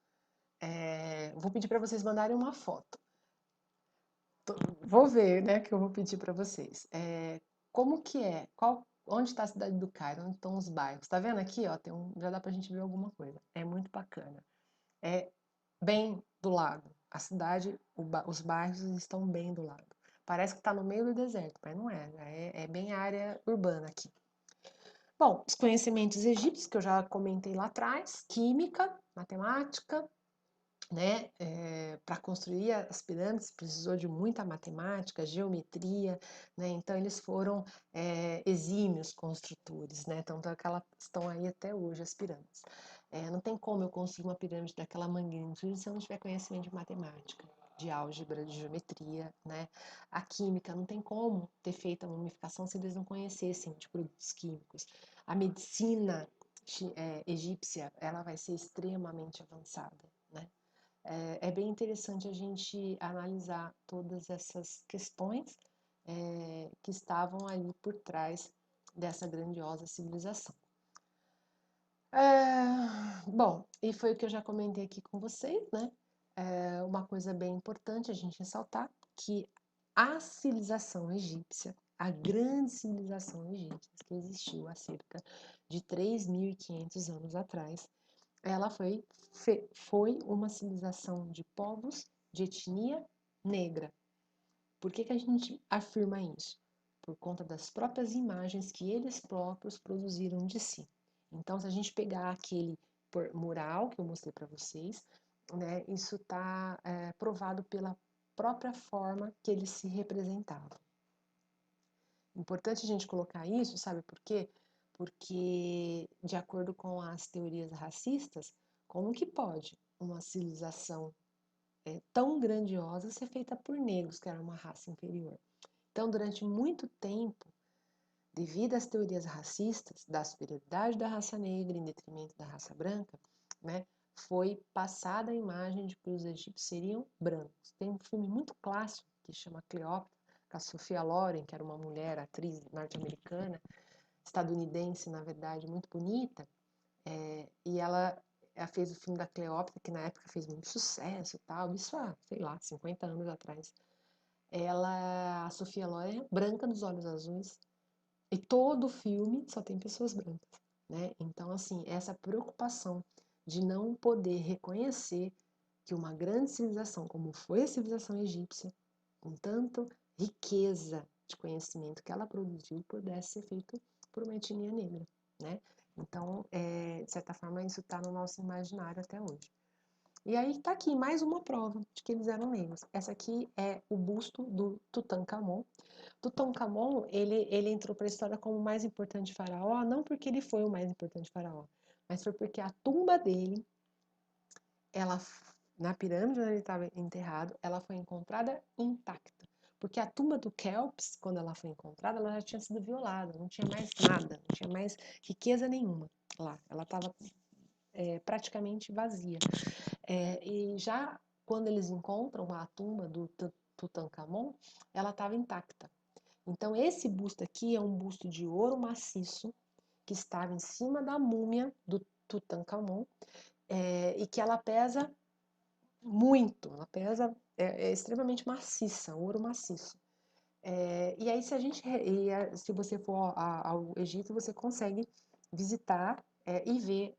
Vou pedir para vocês mandarem uma foto. Vou ver, né, que eu vou pedir para vocês. Como que é? Onde está a cidade do Cairo? Onde estão os bairros? Tá vendo aqui, ó? Já dá para a gente ver alguma coisa. É muito bacana. É bem do lado. A cidade, os bairros estão bem do lado. Parece que está no meio do deserto, mas não é. É bem área urbana aqui. Bom, os conhecimentos egípcios que eu já comentei lá atrás, química, matemática, né? Para construir as pirâmides precisou de muita matemática, geometria, né? Então eles foram exímios construtores, né? Então estão aí até hoje as pirâmides. Não tem como eu construir uma pirâmide daquela magnitude se eu não tiver conhecimento de matemática, de álgebra, de geometria, né? A química não tem como ter feito a mumificação se eles não conhecessem de produtos químicos. A medicina egípcia, ela vai ser extremamente avançada, né? É bem interessante a gente analisar todas essas questões que estavam ali por trás dessa grandiosa civilização. Bom, e foi o que eu já comentei aqui com vocês, né? Uma coisa bem importante a gente ressaltar que a civilização egípcia a grande civilização egípcia que existiu há cerca de 3.500 anos atrás, ela foi uma civilização de povos de etnia negra. Por que a gente afirma isso? Por conta das próprias imagens que eles próprios produziram de si. Então, se a gente pegar aquele mural que eu mostrei para vocês, né, isso está provado pela própria forma que eles se representavam. Importante a gente colocar isso, sabe por quê? Porque, de acordo com as teorias racistas, como que pode uma civilização tão grandiosa ser feita por negros, que era uma raça inferior? Então, durante muito tempo, devido às teorias racistas, da superioridade da raça negra em detrimento da raça branca, né, foi passada a imagem de que os egípcios seriam brancos. Tem um filme muito clássico que chama Cleópatra, com a Sophia Loren, que era uma mulher, atriz norte-americana, estadunidense, na verdade, muito bonita, e ela fez o filme da Cleópatra, que na época fez muito sucesso e tal, isso há, sei lá, 50 anos atrás. A Sophia Loren é branca dos olhos azuis, e todo o filme só tem pessoas brancas, né? Então, assim, essa preocupação de não poder reconhecer que uma grande civilização, como foi a civilização egípcia, com tanta riqueza de conhecimento que ela produziu, pudesse ser feito por uma etnia negra, né? Então, de certa forma, isso está no nosso imaginário até hoje. E aí está aqui mais uma prova de que eles eram negros. Essa aqui é o busto do Tutankhamon. Tutankhamon, ele entrou para a história como o mais importante faraó, não porque ele foi o mais importante faraó, mas foi porque a tumba dele, ela, na pirâmide onde ele estava enterrado, ela foi encontrada intacta. Porque a tumba do Kelps, quando ela foi encontrada, ela já tinha sido violada, não tinha mais nada, não tinha mais riqueza nenhuma lá. Ela estava praticamente vazia. E já quando eles encontram a tumba do Tutankhamon, ela estava intacta. Então, esse busto aqui é um busto de ouro maciço que estava em cima da múmia do Tutankhamon e que ela pesa muito, ela pesa, é extremamente maciça, ouro maciço. E aí, se você for ao Egito, você consegue visitar e ver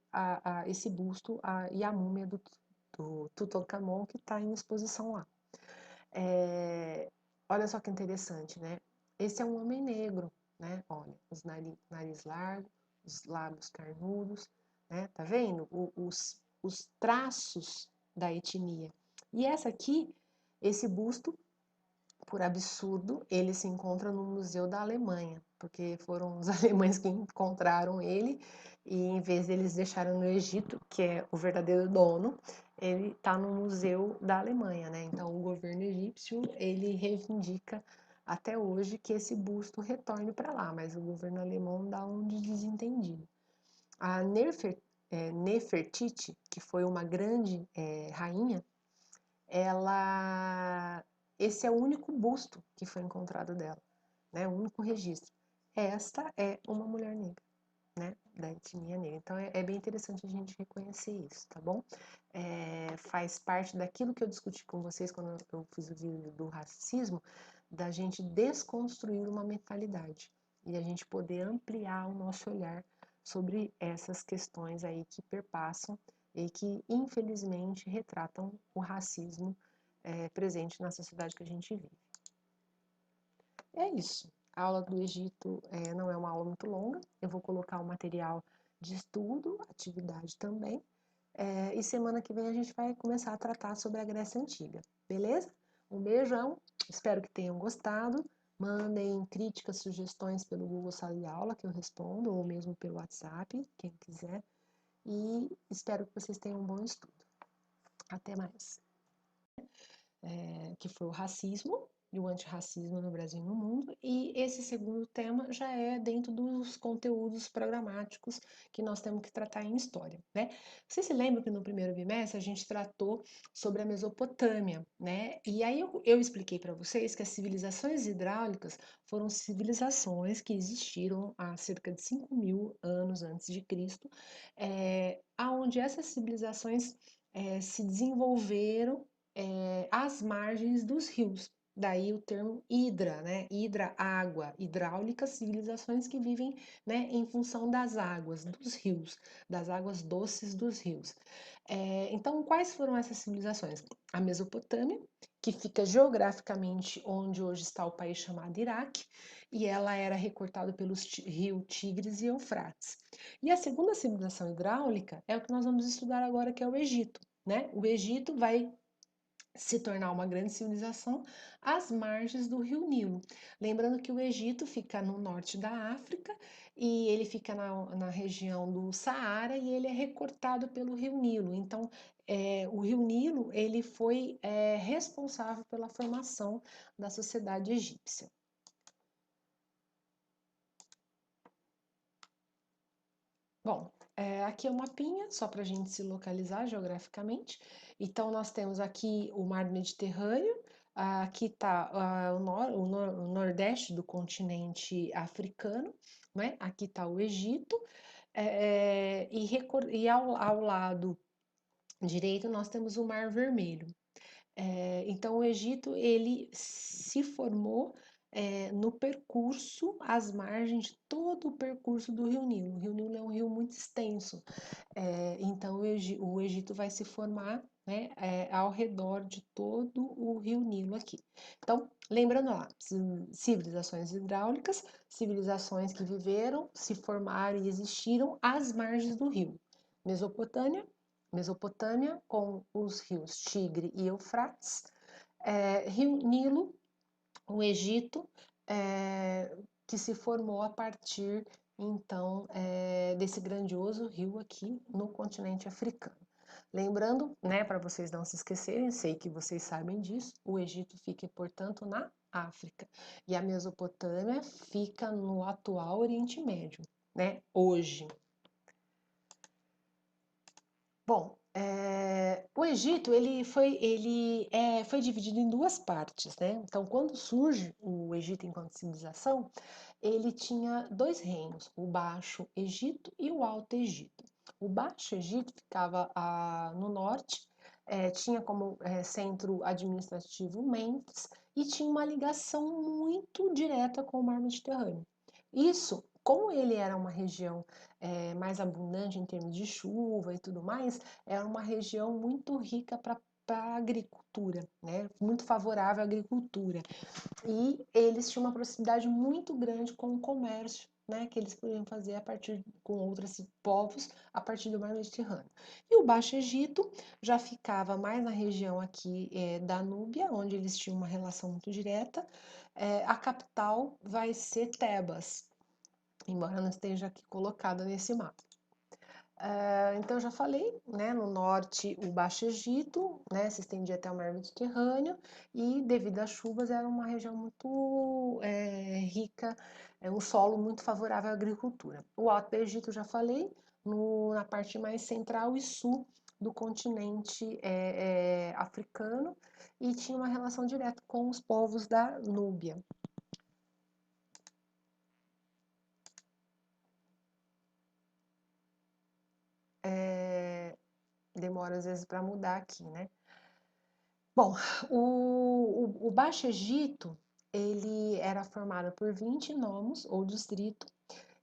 esse busto e a múmia do Tutankhamon que está em exposição lá. Olha só que interessante, né? Esse é um homem negro, né? Olha, os nariz largo, os lábios carnudos, né? Tá vendo? Os traços da etnia. E essa aqui, esse busto, por absurdo, ele se encontra no Museu da Alemanha, porque foram os alemães que encontraram ele e em vez deles deixarem no Egito, que é o verdadeiro dono, ele está no Museu da Alemanha, né? Então o governo egípcio, ele reivindica até hoje que esse busto retorne para lá, mas o governo alemão dá um de desentendido. A Nefertiti, que foi uma grande rainha, esse é o único busto que foi encontrado dela, né? O único registro. Esta é uma mulher negra, né? Da etnia negra. Então é bem interessante a gente reconhecer isso, tá bom? Faz parte daquilo que eu discuti com vocês quando eu fiz o vídeo do racismo, da gente desconstruir uma mentalidade e a gente poder ampliar o nosso olhar sobre essas questões aí que perpassam e que infelizmente retratam o racismo presente na sociedade que a gente vive. É isso. A aula do Egito não é uma aula muito longa, eu vou colocar o material de estudo, atividade também, e semana que vem a gente vai começar a tratar sobre a Grécia Antiga, beleza? Um beijão, espero que tenham gostado. Mandem críticas, sugestões pelo Google Sala de Aula, que eu respondo, ou mesmo pelo WhatsApp, quem quiser. E espero que vocês tenham um bom estudo. Até mais. Que foi o racismo e o antirracismo no Brasil e no mundo. E esse segundo tema já é dentro dos conteúdos programáticos que nós temos que tratar em história, né? Você se lembra que no primeiro bimestre a gente tratou sobre a Mesopotâmia, né? E aí eu expliquei para vocês que as civilizações hidráulicas foram civilizações que existiram há cerca de 5.000 anos antes de Cristo, aonde essas civilizações se desenvolveram às margens dos rios, daí o termo hidra, né? Hidra, água, hidráulica, civilizações que vivem, né, em função das águas, dos rios, das águas doces dos rios. Então, quais foram essas civilizações? A Mesopotâmia, que fica geograficamente onde hoje está o país chamado Iraque, e ela era recortada pelos rios Tigres e Eufrates. E a segunda civilização hidráulica é o que nós vamos estudar agora, que é o Egito, né? O Egito vai se tornar uma grande civilização às margens do rio Nilo. Lembrando que o Egito fica no norte da África e ele fica na região do Saara e ele é recortado pelo rio Nilo. Então, o rio Nilo ele foi responsável pela formação da sociedade egípcia. Bom, aqui é um mapinha, só para a gente se localizar geograficamente. Então, nós temos aqui o Mar Mediterrâneo, aqui está o nordeste do continente africano, né? Aqui está o Egito, e ao lado direito nós temos o Mar Vermelho. Então, o Egito ele se formou no percurso, às margens de todo o percurso do Rio Nilo. O Rio Nilo é um rio muito extenso, então o Egito vai se formar, né, ao redor de todo o Rio Nilo aqui. Então, lembrando lá, civilizações hidráulicas, civilizações que viveram, se formaram e existiram às margens do rio. Mesopotâmia com os rios Tigre e Eufrates, Rio Nilo, o Egito, que se formou a partir então desse grandioso rio aqui no continente africano. Lembrando, né, para vocês não se esquecerem, sei que vocês sabem disso, o Egito fica, portanto, na África e a Mesopotâmia fica no atual Oriente Médio, né, hoje. Bom, o Egito foi dividido em duas partes, né? Então, quando surge o Egito enquanto civilização, ele tinha dois reinos, o Baixo Egito e o Alto Egito. O Baixo Egito ficava no norte, tinha como centro administrativo Mênfis e tinha uma ligação muito direta com o Mar Mediterrâneo. Isso, como ele era uma região mais abundante em termos de chuva e tudo mais, era uma região muito rica para a agricultura, né? Muito favorável à agricultura. E eles tinham uma proximidade muito grande com o comércio, né, que eles podiam fazer a partir com outros povos a partir do Mar Mediterrâneo. E o Baixo Egito já ficava mais na região aqui da Núbia, onde eles tinham uma relação muito direta. A capital vai ser Tebas, embora não esteja aqui colocada nesse mapa. Então, eu já falei, né, no norte o Baixo Egito, né, se estendia até o Mar Mediterrâneo e devido às chuvas era uma região muito rica, um solo muito favorável à agricultura. O Alto Egito, já falei, na parte mais central e sul do continente africano e tinha uma relação direta com os povos da Núbia. Demora às vezes para mudar aqui, né? Bom, o Baixo Egito, ele era formado por 20 nomos ou distrito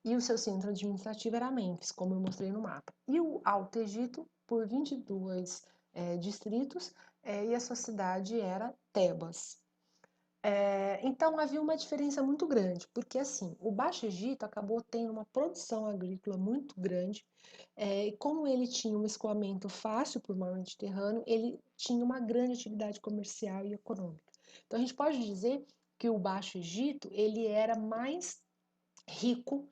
e o seu centro administrativo era Mênfis, como eu mostrei no mapa. E o Alto Egito por 22 distritos e a sua cidade era Tebas. Então havia uma diferença muito grande, porque assim, o Baixo Egito acabou tendo uma produção agrícola muito grande, e como ele tinha um escoamento fácil para o mar Mediterrâneo, ele tinha uma grande atividade comercial e econômica. Então a gente pode dizer que o Baixo Egito ele era mais rico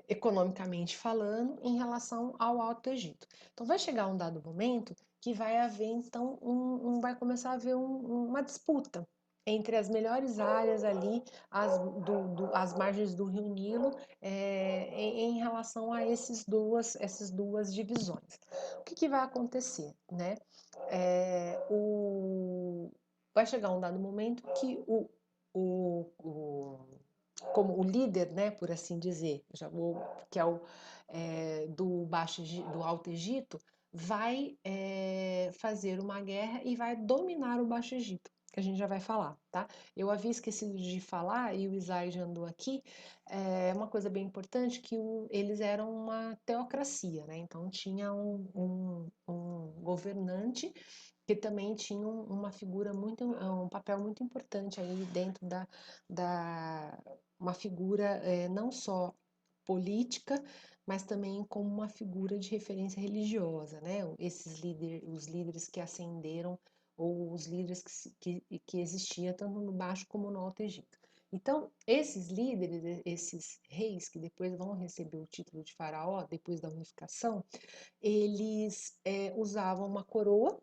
economicamente falando em relação ao Alto Egito. Então vai chegar um dado momento que vai haver então vai começar a haver uma disputa entre as melhores áreas ali, as margens do Rio Nilo, em relação a essas duas divisões. O que vai acontecer, né? Vai chegar um dado momento que como o líder, né, por assim dizer, que é o do Alto Egito, vai fazer uma guerra e vai dominar o Baixo Egito. que a gente já vai falar, tá? Eu havia esquecido de falar, e o Isai já andou aqui, uma coisa bem importante, que eles eram uma teocracia, né? Então tinha um governante que também tinha uma figura muito, um papel muito importante aí dentro uma figura não só política, mas também como uma figura de referência religiosa, né? Os líderes que ascenderam ou os líderes que existiam tanto no Baixo como no Alto Egito. Então, esses líderes, esses reis que depois vão receber o título de faraó, depois da unificação, eles usavam uma coroa,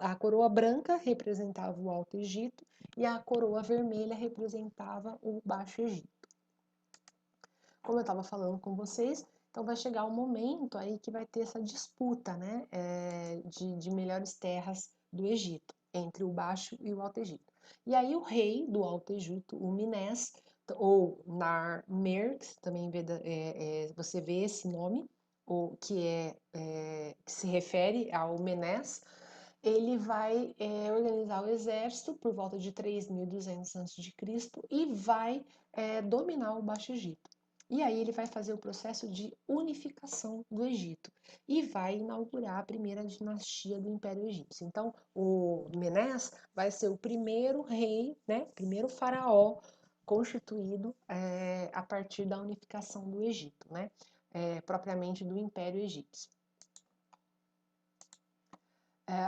a coroa branca representava o Alto Egito e a coroa vermelha representava o Baixo Egito. Como eu estava falando com vocês, então vai chegar um momento aí que vai ter essa disputa, né, de melhores terras do Egito, entre o Baixo e o Alto Egito. E aí o rei do Alto Egito, o Menes, ou Nar-Mer, também você vê esse nome, que se refere ao Menes, ele vai organizar o exército por volta de 3.200 a.C. e vai dominar o Baixo Egito. E aí ele vai fazer o processo de unificação do Egito e vai inaugurar a primeira dinastia do Império Egípcio. Então, o Menes vai ser o primeiro rei, né, primeiro faraó constituído a partir da unificação do Egito, né, propriamente do Império Egípcio.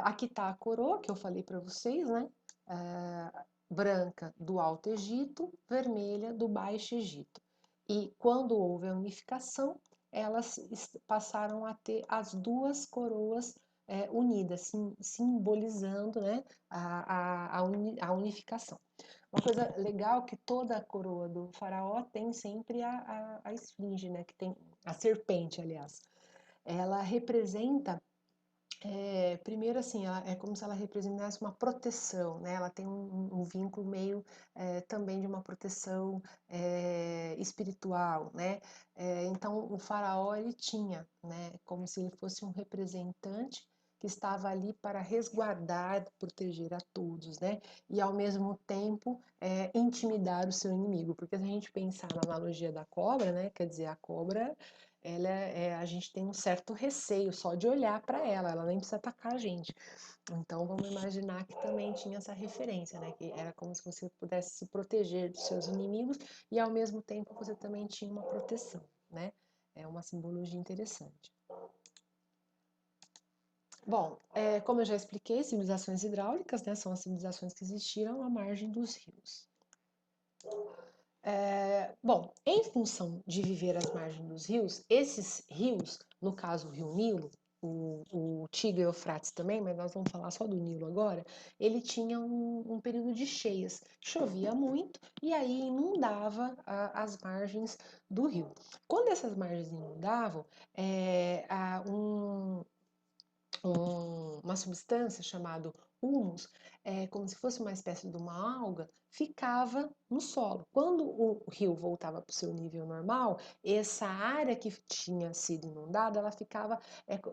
Aqui está a coroa que eu falei para vocês, né? Branca do Alto Egito, vermelha do Baixo Egito. E quando houve a unificação, elas passaram a ter as duas coroas unidas, simbolizando, né, a unificação. Uma coisa legal é que toda a coroa do faraó tem sempre a esfinge, né, que tem a serpente, aliás. Ela representa primeiro, assim, é como se ela representasse uma proteção, né? Ela tem um vínculo meio também de uma proteção espiritual, né? Então, o faraó, ele tinha, né? Como se ele fosse um representante que estava ali para resguardar, proteger a todos, né? E, ao mesmo tempo, intimidar o seu inimigo. Porque se a gente pensar na analogia da cobra, né? Quer dizer, a cobra a gente tem um certo receio só de olhar para ela nem precisa atacar a gente. Então vamos imaginar que também tinha essa referência, né? Que era como se você pudesse se proteger dos seus inimigos e ao mesmo tempo você também tinha uma proteção, né? É uma simbologia interessante. Bom, como eu já expliquei, civilizações hidráulicas, né, são as civilizações que existiram à margem dos rios. Bom, em função de viver às margens dos rios, esses rios, no caso o Rio Nilo, o Tigre e o Eufrates também, mas nós vamos falar só do Nilo agora, ele tinha um período de cheias, chovia muito e aí inundava as margens do rio. Quando essas margens inundavam, uma substância chamada humus, como se fosse uma espécie de uma alga, ficava no solo. Quando o rio voltava para o seu nível normal, essa área que tinha sido inundada, ela ficava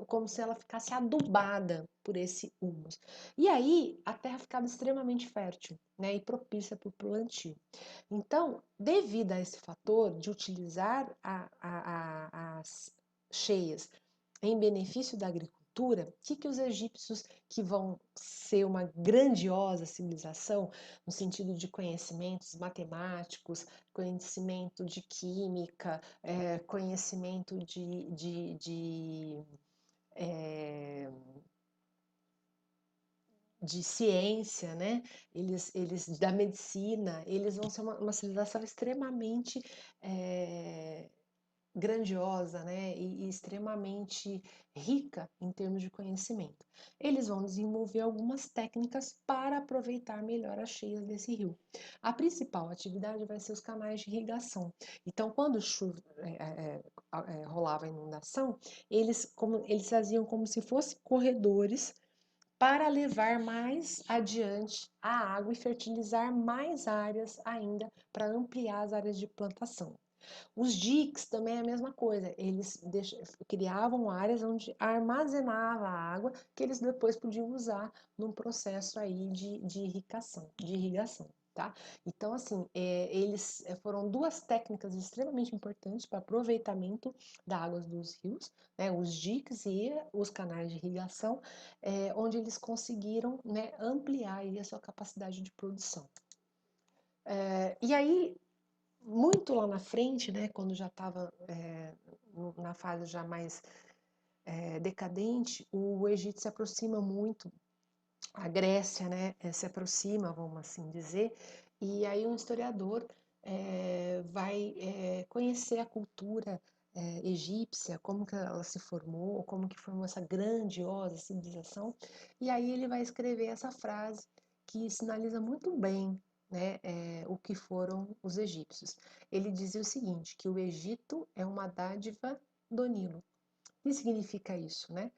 como se ela ficasse adubada por esse humus. E aí a terra ficava extremamente fértil, né, e propícia para o plantio. Então, devido a esse fator de utilizar as cheias em benefício da agricultura, o que os egípcios, que vão ser uma grandiosa civilização, no sentido de conhecimentos matemáticos, conhecimento de química, conhecimento de ciência, né? Eles da medicina, eles vão ser uma civilização extremamente grandiosa, né, e extremamente rica em termos de conhecimento. Eles vão desenvolver algumas técnicas para aproveitar melhor as cheias desse rio. A principal atividade vai ser os canais de irrigação. Então, quando rolava a inundação, eles faziam como se fossem corredores para levar mais adiante a água e fertilizar mais áreas ainda para ampliar as áreas de plantação. Os diques também é a mesma coisa, eles criavam áreas onde armazenava a água que eles depois podiam usar num processo aí de irrigação, tá? Então, assim, eles foram duas técnicas extremamente importantes para aproveitamento das águas dos rios, né? Os diques e os canais de irrigação, onde eles conseguiram, né, ampliar aí a sua capacidade de produção. E aí, muito lá na frente, né, quando já estava na fase já mais decadente, o Egito se aproxima muito, a Grécia, né, se aproxima, vamos assim dizer, e aí um historiador vai conhecer a cultura egípcia, como que ela se formou, como que formou essa grandiosa civilização, e aí ele vai escrever essa frase que sinaliza muito bem, né, o que foram os egípcios. Ele dizia o seguinte, que o Egito é uma dádiva do Nilo. O que significa isso, né?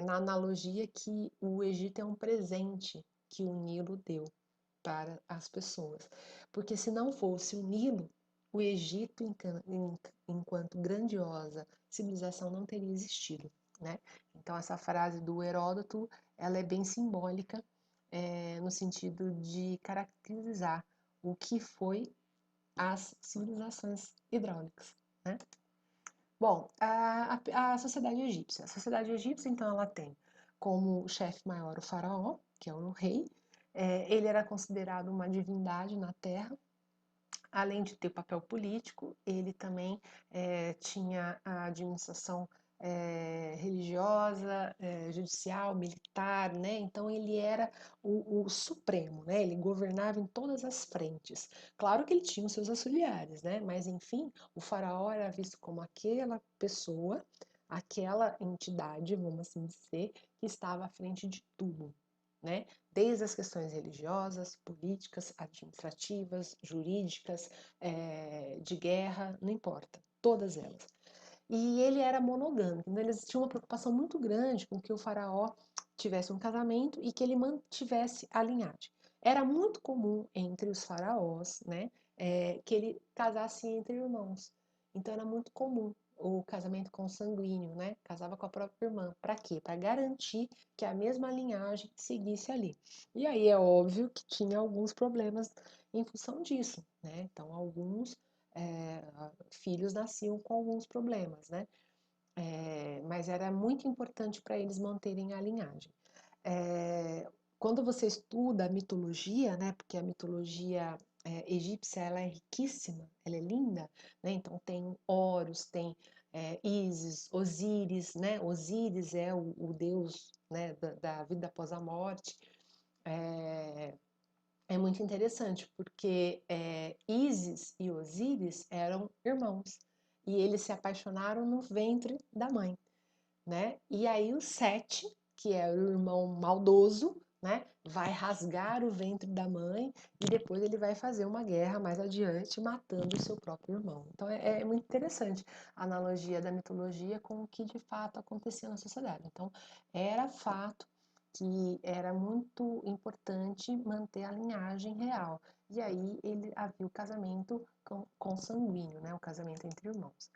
Na analogia que o Egito é um presente que o Nilo deu para as pessoas. Porque se não fosse o Nilo, o Egito, enquanto grandiosa civilização, não teria existido, né? Então, essa frase do Heródoto, ela é bem simbólica, no sentido de caracterizar o que foi as civilizações hidráulicas, né? Bom, a sociedade egípcia. A sociedade egípcia, então, ela tem como chefe maior o faraó, que é o rei. Ele era considerado uma divindade na terra. Além de ter papel político, ele também tinha a administração religiosa, judicial, militar, né? Então ele era o supremo, né? Ele governava em todas as frentes. Claro que ele tinha os seus auxiliares, né? Mas enfim, o faraó era visto como aquela pessoa, aquela entidade, vamos assim dizer, que estava à frente de tudo, né? Desde as questões religiosas, políticas, administrativas, jurídicas, de guerra, não importa, todas elas. E ele era monogâmico, então eles tinham uma preocupação muito grande com que o faraó tivesse um casamento e que ele mantivesse a linhagem. Era muito comum entre os faraós, né, que ele casasse entre irmãos. Então era muito comum o casamento consanguíneo, né? Casava com a própria irmã. Para quê? Para garantir que a mesma linhagem seguisse ali. E aí é óbvio que tinha alguns problemas em função disso, né? Então alguns filhos nasciam com alguns problemas, né? Mas era muito importante para eles manterem a linhagem. Quando você estuda a mitologia, né? Porque a mitologia egípcia ela é riquíssima, ela é linda, né? Então tem Horus, tem Ísis, Osíris, né? Osíris é o deus, né, da vida após a morte. É muito interessante, porque Ísis e Osíris eram irmãos, e eles se apaixonaram no ventre da mãe, né? E aí o Sete, que é o irmão maldoso, né, vai rasgar o ventre da mãe e depois ele vai fazer uma guerra mais adiante, matando o seu próprio irmão. Então é muito interessante a analogia da mitologia com o que de fato acontecia na sociedade. Então era fato que era muito importante manter a linhagem real. E aí ele havia o casamento consanguíneo, né, o casamento entre irmãos.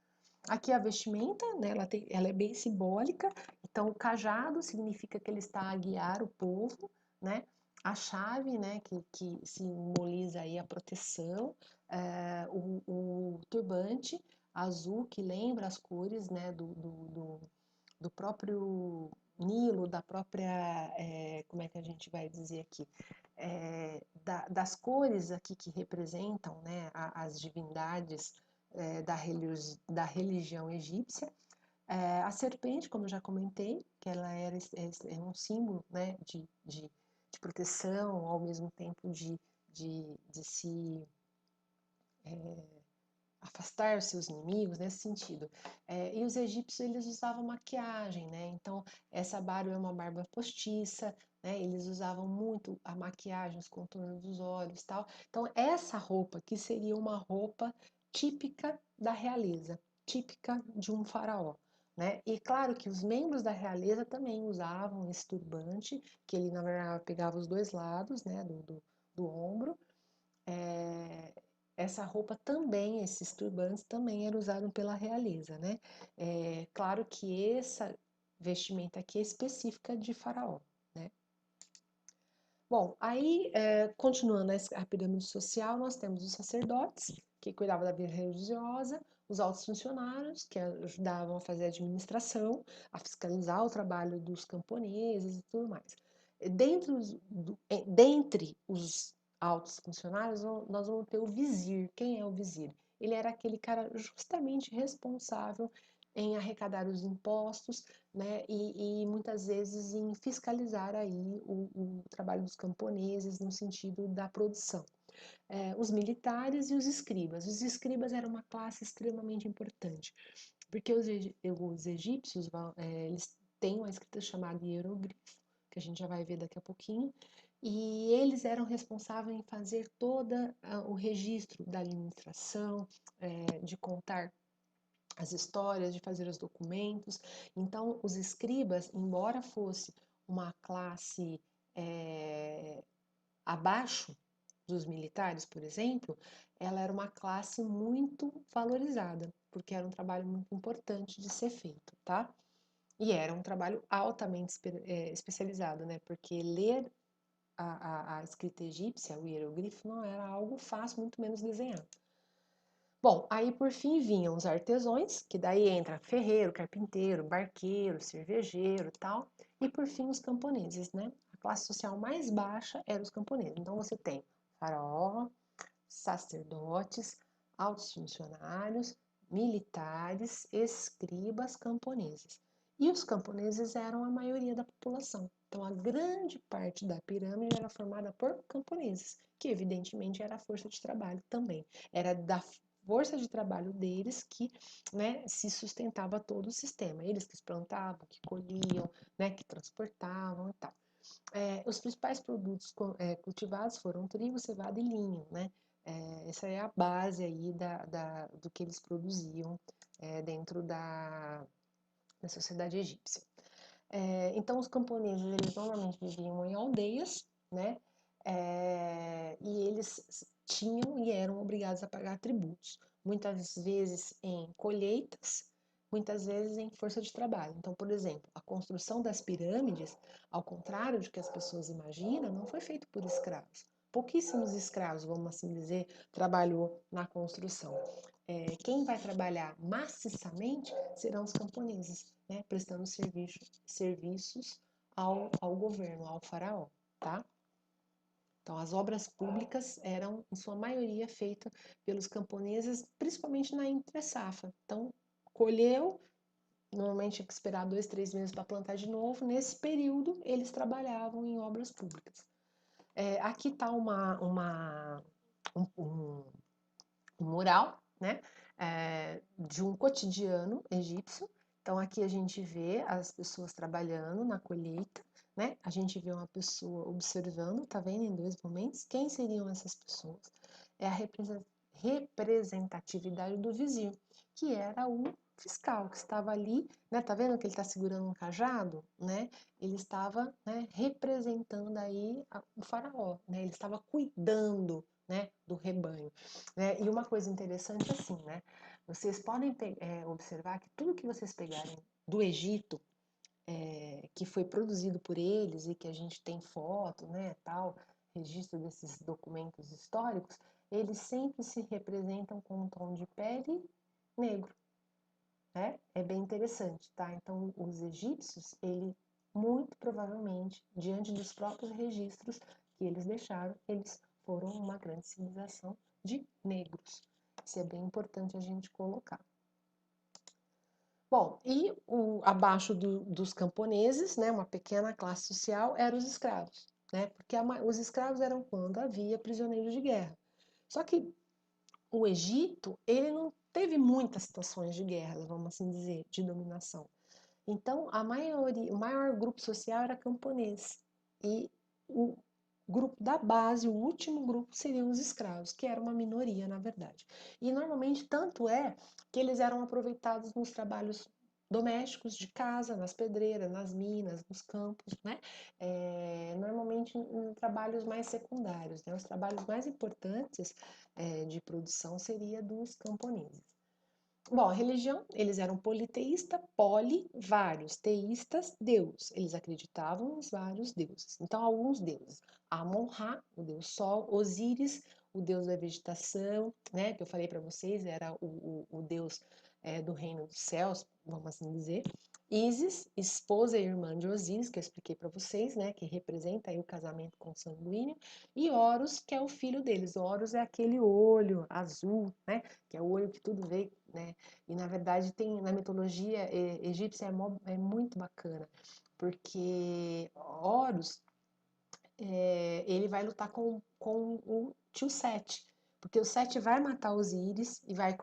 Aqui a vestimenta, né, ela é bem simbólica, então o cajado significa que ele está a guiar o povo, né? A chave, né, que simboliza aí a proteção, o turbante azul, que lembra as cores, né, do próprio Nilo, da própria, como é que a gente vai dizer aqui, das cores aqui que representam, né, as divindades da religião egípcia. A serpente, como eu já comentei, que ela é um símbolo, né, de proteção, ao mesmo tempo de se afastar os seus inimigos, nesse sentido. E os egípcios, eles usavam maquiagem, né? Então, essa barba é uma barba postiça, né? Eles usavam muito a maquiagem, os contornos dos olhos, tal. Então, essa roupa que seria uma roupa típica da realeza, típica de um faraó, né? E claro que os membros da realeza também usavam esse turbante, que ele, na verdade, pegava os dois lados, né, do ombro, essa roupa também, esses turbantes também eram usados pela realeza, né? É claro que essa vestimenta aqui é específica de Faraó, né? Bom, aí, continuando a pirâmide social, nós temos os sacerdotes, que cuidavam da vida religiosa, os altos funcionários, que ajudavam a fazer a administração, a fiscalizar o trabalho dos camponeses e tudo mais. Dentre os altos funcionários, nós vamos ter o vizir. Quem é o vizir? Ele era aquele cara justamente responsável em arrecadar os impostos, né, e muitas vezes em fiscalizar aí o trabalho dos camponeses no sentido da produção. Os militares e os escribas. Os escribas eram uma classe extremamente importante, porque os egípcios eles têm uma escrita chamada hieroglifo, que a gente já vai ver daqui a pouquinho, e eles eram responsáveis em fazer todo o registro da administração, de contar as histórias, de fazer os documentos. Então, os escribas, embora fosse uma classe abaixo dos militares, por exemplo, ela era uma classe muito valorizada, porque era um trabalho muito importante de ser feito, tá? E era um trabalho altamente especializado, né? Porque ler a escrita egípcia, o hieroglifo, não era algo fácil, muito menos desenhar. Bom, aí por fim vinham os artesãos, que daí entra ferreiro, carpinteiro, barqueiro, cervejeiro, tal, e por fim os camponeses, né? A classe social mais baixa era os camponeses. Então você tem faraó, sacerdotes, altos funcionários, militares, escribas, camponeses. E os camponeses eram a maioria da população. Então a grande parte da pirâmide era formada por camponeses, que evidentemente era a força de trabalho também. Era da força de trabalho deles que, né, se sustentava todo o sistema. Eles que plantavam, que colhiam, né, que transportavam e tal. Os principais produtos cultivados foram trigo, cevada e linho, né? Essa é a base aí do que eles produziam dentro da sociedade egípcia. Então, os camponeses, eles normalmente viviam em aldeias, né? E eles tinham e eram obrigados a pagar tributos, muitas vezes em colheitas, muitas vezes em força de trabalho. Então, por exemplo, a construção das pirâmides, ao contrário do que as pessoas imaginam, não foi feito por escravos. Pouquíssimos escravos, vamos assim dizer, trabalhou na construção. Quem vai trabalhar maciçamente serão os camponeses, né, prestando serviços ao governo, ao faraó, tá? Então, as obras públicas eram, em sua maioria, feitas pelos camponeses, principalmente na entre-safra. Então, colheu, normalmente tinha que esperar 2, 3 meses para plantar de novo. Nesse período, eles trabalhavam em obras públicas. Aqui está um mural, né, de um cotidiano egípcio. Então, aqui a gente vê as pessoas trabalhando na colheita, né? A gente vê uma pessoa observando, tá vendo, em dois momentos. Quem seriam essas pessoas? É a representatividade do vizir, que era o fiscal que estava ali, né? Tá vendo que ele está segurando um cajado, né? Ele estava, né, representando aí o faraó, né? Ele estava cuidando, né, do rebanho, né? E uma coisa interessante assim, né? Vocês podem observar que tudo que vocês pegarem do Egito, que foi produzido por eles e que a gente tem foto, né, tal, registro desses documentos históricos, eles sempre se representam com um tom de pele negro, né? É bem interessante, tá? Então, os egípcios, ele muito provavelmente, diante dos próprios registros que eles deixaram, eles foram uma grande civilização de negros. Isso é bem importante a gente colocar. Bom, e abaixo dos camponeses, né, uma pequena classe social, eram os escravos, né? Porque os escravos eram quando havia prisioneiros de guerra. Só que o Egito, ele não teve muitas situações de guerra, vamos assim dizer, de dominação. Então, o maior grupo social era camponês. E o grupo da base, o último grupo, seriam os escravos, que era uma minoria, na verdade. E normalmente, tanto é que eles eram aproveitados nos trabalhos domésticos de casa, nas pedreiras, nas minas, nos campos, né? Normalmente em trabalhos mais secundários, né? Os trabalhos mais importantes de produção seria dos camponeses. Bom, a religião, eles eram politeísta, vários, teístas, Deus. Eles acreditavam nos vários deuses. Então, alguns deuses. Amon-Ra, o deus Sol, Osíris, o deus da vegetação, né? Que eu falei para vocês, era o deus do reino dos céus, vamos assim dizer. Ísis, esposa e irmã de Osíris, que eu expliquei para vocês, né? Que representa aí o casamento consanguíneo. E Horus, que é o filho deles. Horus é aquele olho azul, né? Que é o olho que tudo vê, né? E na verdade tem na mitologia egípcia é muito bacana, porque Horus ele vai lutar com o tio Sete, porque o Sete vai matar Osíris e vai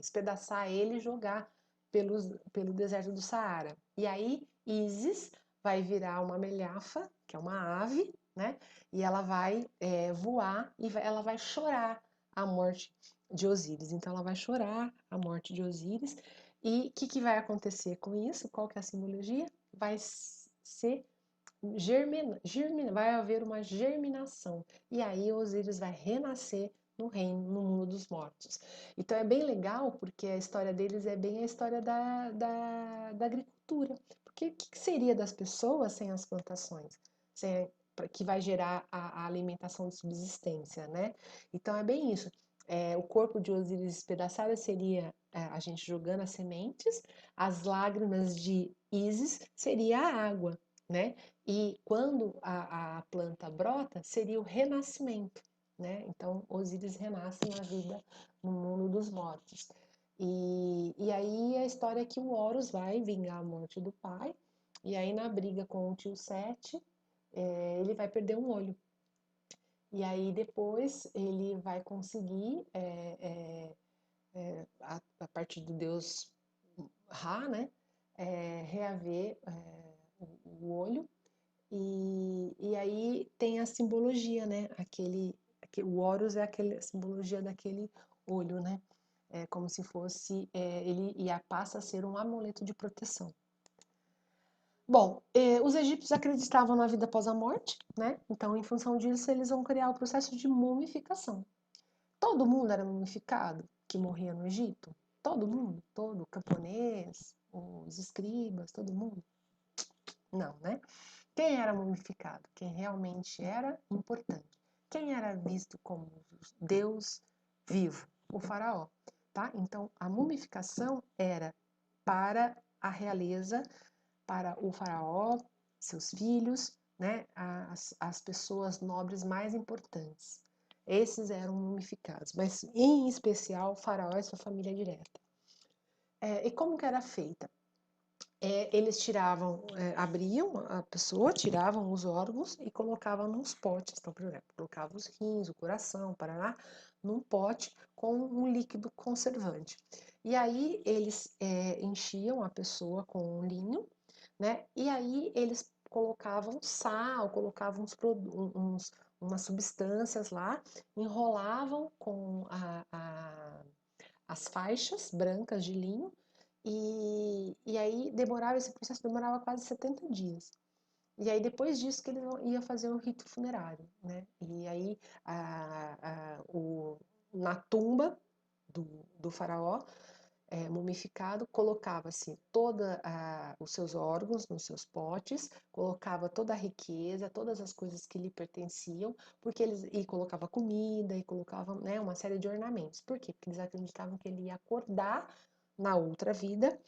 despedaçar ele e jogar pelo deserto do Saara. E aí Ísis vai virar uma melhafa, que é uma ave, né? E ela vai voar e ela vai chorar a morte de Osíris. Então ela vai chorar a morte de Osíris. E o que vai acontecer com isso? Qual que é a simbologia? Vai ser vai haver uma germinação. E aí Osíris vai renascer no reino, no mundo dos mortos. Então é bem legal, porque a história deles é bem a história da agricultura. Porque o que seria das pessoas sem as plantações? Que vai gerar a alimentação de subsistência, né? Então é bem isso. O corpo de Osíris despedaçado seria a gente jogando as sementes, as lágrimas de Ísis seria a água, né? E quando a planta brota, seria o renascimento, né? Então, Osíris renasce na vida, no mundo dos mortos. E aí a história é que o Horus vai vingar a morte do pai, e aí na briga com o tio Sete, ele vai perder um olho. E aí depois ele vai conseguir, a partir do deus Ra, né? Reaver o olho. E aí tem a simbologia, né? O Horus é a simbologia daquele olho, né? É como se fosse, passa a ser um amuleto de proteção. Bom, os egípcios acreditavam na vida após a morte, né? Então, em função disso, eles vão criar o processo de mumificação. Todo mundo era mumificado que morria no Egito? Todo mundo? Todo camponês, os escribas, todo mundo? Não, né? Quem era mumificado? Quem realmente era importante. Quem era visto como Deus vivo? O faraó, tá? Então, a mumificação era para a realeza, para o faraó, seus filhos, né? As pessoas nobres mais importantes. Esses eram mumificados, mas em especial o faraó e sua família direta. E como que era feita? Eles abriam a pessoa, tiravam os órgãos e colocavam nos potes. Então, por exemplo, colocavam os rins, o coração, parará, num pote com um líquido conservante. E aí eles enchiam a pessoa com um linho, né? E aí eles colocavam sal, colocavam umas substâncias lá, enrolavam com as faixas brancas de linho e aí esse processo demorava quase 70 dias. E aí depois disso que eles iam fazer o rito funerário, né? E aí na tumba do faraó mumificado, colocava-se todos os seus órgãos nos seus potes, colocava toda a riqueza, todas as coisas que lhe pertenciam, e colocava comida, e colocava, né, uma série de ornamentos. Por quê? Porque eles acreditavam que ele ia acordar na outra vida,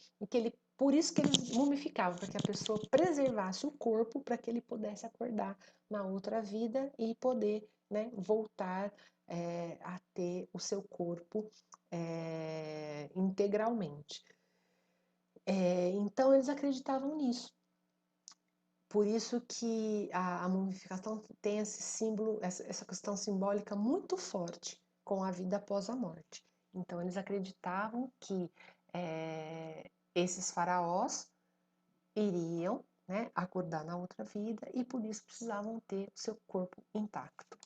por isso que eles mumificavam, para que a pessoa preservasse o corpo para que ele pudesse acordar na outra vida e poder, né, voltar a ter o seu corpo integralmente. Então eles acreditavam nisso. Por isso que a mumificação tem esse símbolo, essa questão simbólica muito forte com a vida após a morte. Então eles acreditavam que esses faraós iriam, né, acordar na outra vida e por isso precisavam ter o seu corpo intacto.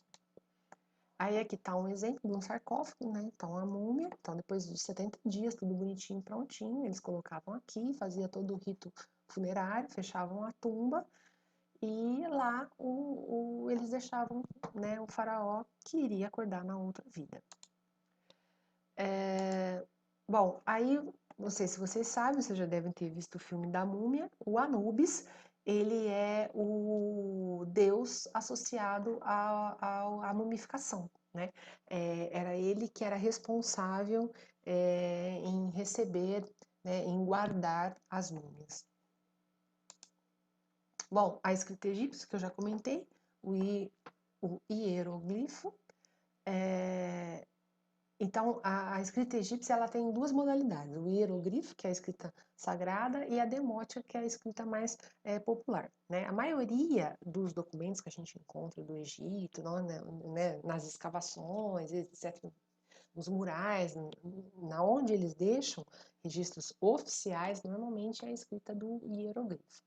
Aí aqui tá um exemplo de um sarcófago, né? Então a múmia, então depois de 70 dias, tudo bonitinho, prontinho, eles colocavam aqui, fazia todo o rito funerário, fechavam a tumba e lá eles deixavam, né, o faraó que iria acordar na outra vida. Bom, aí, não sei se vocês sabem, vocês já devem ter visto o filme da Múmia, o Anubis, ele é o deus associado à mumificação, né? Era ele que era responsável em receber, né, em guardar as múmias. Bom, a escrita egípcia, que eu já comentei, o hieroglifo, então, a escrita egípcia ela tem duas modalidades, o hieroglifo, que é a escrita sagrada, e a demótica, que é a escrita mais popular, né? A maioria dos documentos que a gente encontra do Egito, né, nas escavações, etc., nos murais, na onde eles deixam registros oficiais, normalmente é a escrita do hieroglifo.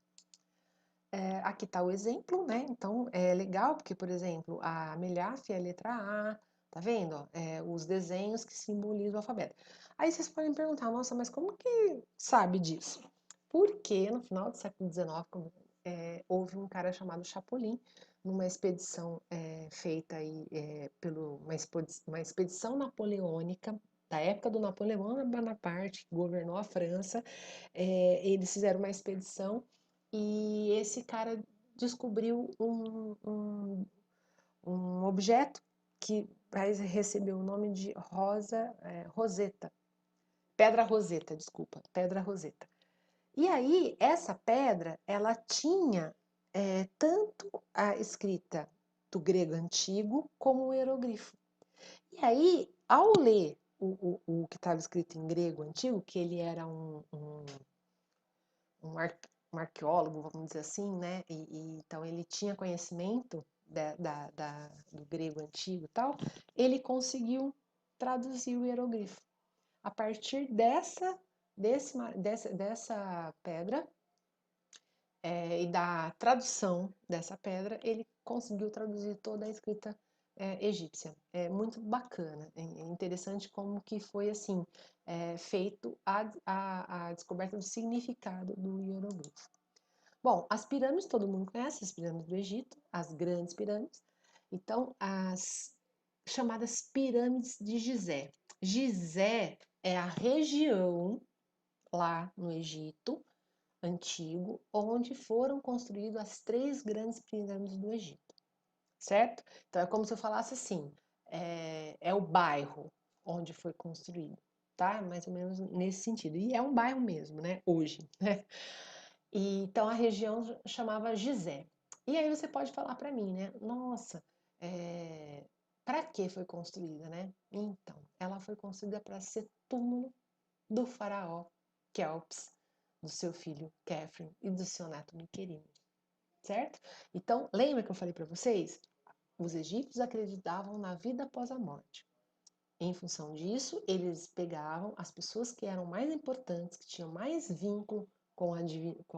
Aqui está o exemplo, né? Então, é legal porque, por exemplo, a Melhaf é a letra A, tá vendo? Ó? Os desenhos que simbolizam o alfabeto. Aí vocês podem perguntar, nossa, mas como que sabe disso? Porque no final do século XIX houve um cara chamado Chapolin, numa expedição feita aí uma expedição napoleônica, da época do Napoleão Bonaparte, que governou a França. Eles fizeram uma expedição e esse cara descobriu um objeto que recebeu o nome de Roseta, Pedra Roseta, desculpa, Pedra Roseta. E aí, essa pedra, ela tinha tanto a escrita do grego antigo como o hieroglifo. E aí, ao ler o que estava escrito em grego antigo, que ele era um arqueólogo, vamos dizer assim, né? Então ele tinha conhecimento do grego antigo e tal, ele conseguiu traduzir o hieroglifo. A partir dessa pedra e da tradução dessa pedra, ele conseguiu traduzir toda a escrita egípcia. É muito bacana, é interessante como que foi assim feito a descoberta do significado do hieroglifo. Bom, as pirâmides, todo mundo conhece, as pirâmides do Egito, as grandes pirâmides. Então, as chamadas pirâmides de Gizé. Gizé é a região lá no Egito antigo, onde foram construídas as 3 grandes pirâmides do Egito, certo? Então é como se eu falasse assim, é o bairro onde foi construído, tá? Mais ou menos nesse sentido. E é um bairro mesmo, né? Hoje, né? E, então a região chamava Gizé. E aí você pode falar para mim, né? Nossa, para que foi construída, né? Então, ela foi construída para ser túmulo do faraó Kelps, do seu filho Khafre e do seu neto Miquerino, certo? Então, lembra que eu falei para vocês? Os egípcios acreditavam na vida após a morte. Em função disso, eles pegavam as pessoas que eram mais importantes, que tinham mais vínculo com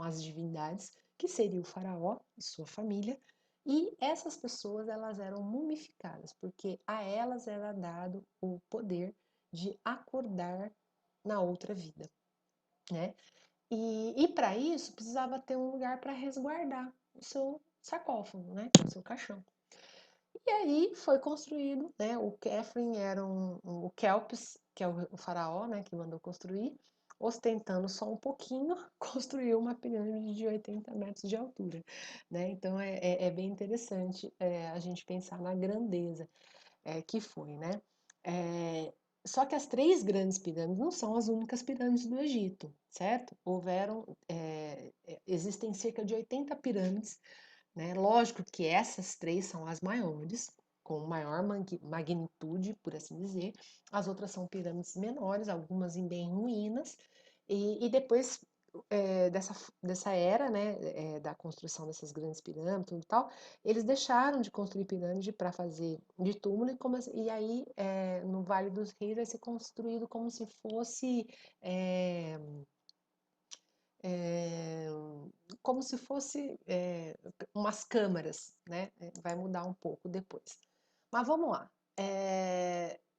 as divindades, que seria o faraó e sua família, e essas pessoas elas eram mumificadas, porque a elas era dado o poder de acordar na outra vida, né? E para isso precisava ter um lugar para resguardar o seu sarcófago, né? O seu caixão. E aí foi construído, né? O Khafre era o Kelps, que é o faraó, né? Que mandou construir, ostentando só um pouquinho, construiu uma pirâmide de 80 metros de altura, né? Então é bem interessante a gente pensar na grandeza que foi, né? Só que as 3 grandes pirâmides não são as únicas pirâmides do Egito, certo? Existem cerca de 80 pirâmides, né? Lógico que essas 3 são as maiores, com maior magnitude, por assim dizer. As outras são pirâmides menores, algumas em bem ruínas. E depois dessa era, né, da construção dessas grandes pirâmides e tal, eles deixaram de construir pirâmide para fazer de túmulo e aí no Vale dos Rios vai ser construído como se fosse é, é, umas câmaras, né? Vai mudar um pouco depois. Mas vamos lá.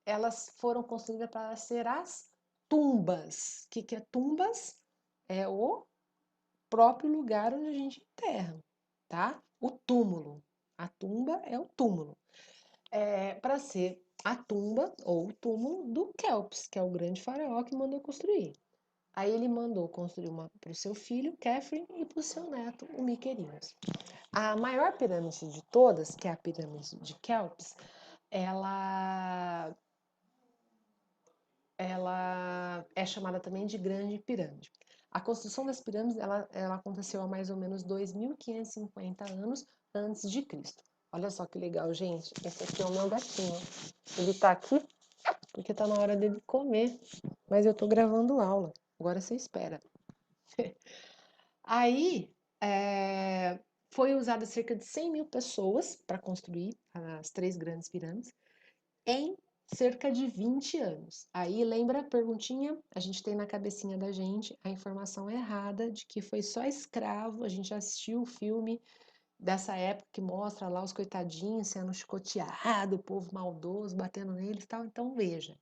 elas foram construídas para ser as tumbas. O que que é tumbas? É o próprio lugar onde a gente enterra, tá? O túmulo. A tumba é o túmulo. Para ser a tumba ou o túmulo do Kelps, que é o grande faraó que mandou construir. Aí ele mandou construir uma para o seu filho, Khafre, e para o seu neto, o Mycerinus. A maior pirâmide de todas, que é a pirâmide de Kelps, ela, ela é chamada também de Grande Pirâmide. A construção das pirâmides ela aconteceu há mais ou menos 2.550 anos antes de Cristo. Olha só que legal, gente. Esse aqui é o meu gatinho. Ele tá aqui porque tá na hora dele comer, mas eu tô gravando aula. Agora você espera. Aí, foi usada cerca de 100.000 pessoas para construir as três grandes pirâmides em cerca de 20 anos. Aí lembra a perguntinha? A gente tem na cabecinha da gente a informação errada de que foi só escravo. A gente já assistiu o filme dessa época que mostra lá os coitadinhos sendo chicoteados, o povo maldoso batendo neles e tal. Então veja,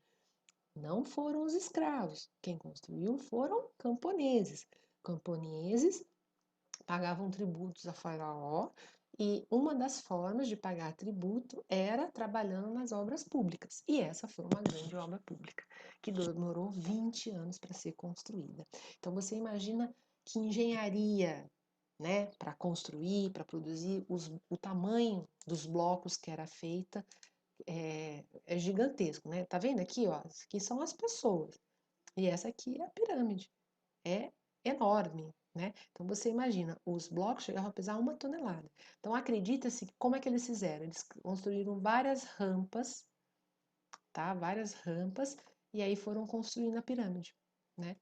não foram os escravos. Quem construiu foram camponeses. Camponeses pagavam tributos a Faraó, e uma das formas de pagar tributo era trabalhando nas obras públicas. E essa foi uma grande obra pública, que demorou 20 anos para ser construída. Então você imagina que engenharia, né, para construir, para produzir, o tamanho dos blocos que era feita é gigantesco, né? Tá vendo aqui, ó? Aqui são as pessoas. E essa aqui é a pirâmide. É enorme, né? Então você imagina, os blocos chegavam a pesar 1 tonelada. Então acredita-se, como é que eles fizeram? Eles construíram várias rampas, tá? Várias rampas, e aí foram construindo a pirâmide, né?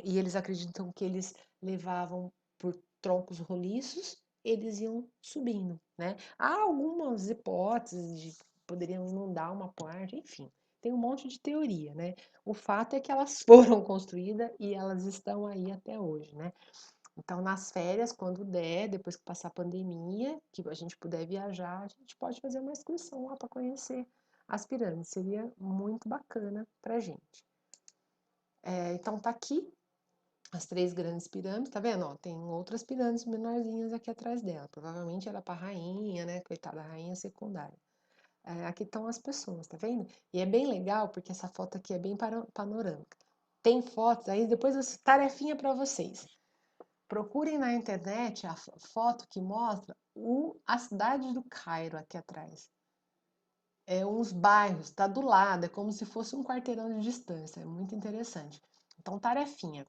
E eles acreditam que eles levavam por troncos roliços, eles iam subindo, né? Há algumas hipóteses de que poderiam inundar uma parte, enfim. Tem um monte de teoria, né? O fato é que elas foram construídas e elas estão aí até hoje, né? Então, nas férias, quando der, depois que passar a pandemia, que a gente puder viajar, a gente pode fazer uma excursão lá para conhecer as pirâmides. Seria muito bacana para a gente. Então, tá aqui as três grandes pirâmides, tá vendo? Ó, tem outras pirâmides menorzinhas aqui atrás dela. Provavelmente era para rainha, né? Coitada, rainha secundária. Aqui estão as pessoas, tá vendo? E é bem legal porque essa foto aqui é bem panorâmica. Tem fotos, aí depois tarefinha para vocês. Procurem na internet a foto que mostra a cidade do Cairo aqui atrás. Uns bairros, tá do lado, é como se fosse um quarteirão de distância, é muito interessante. Então, tarefinha,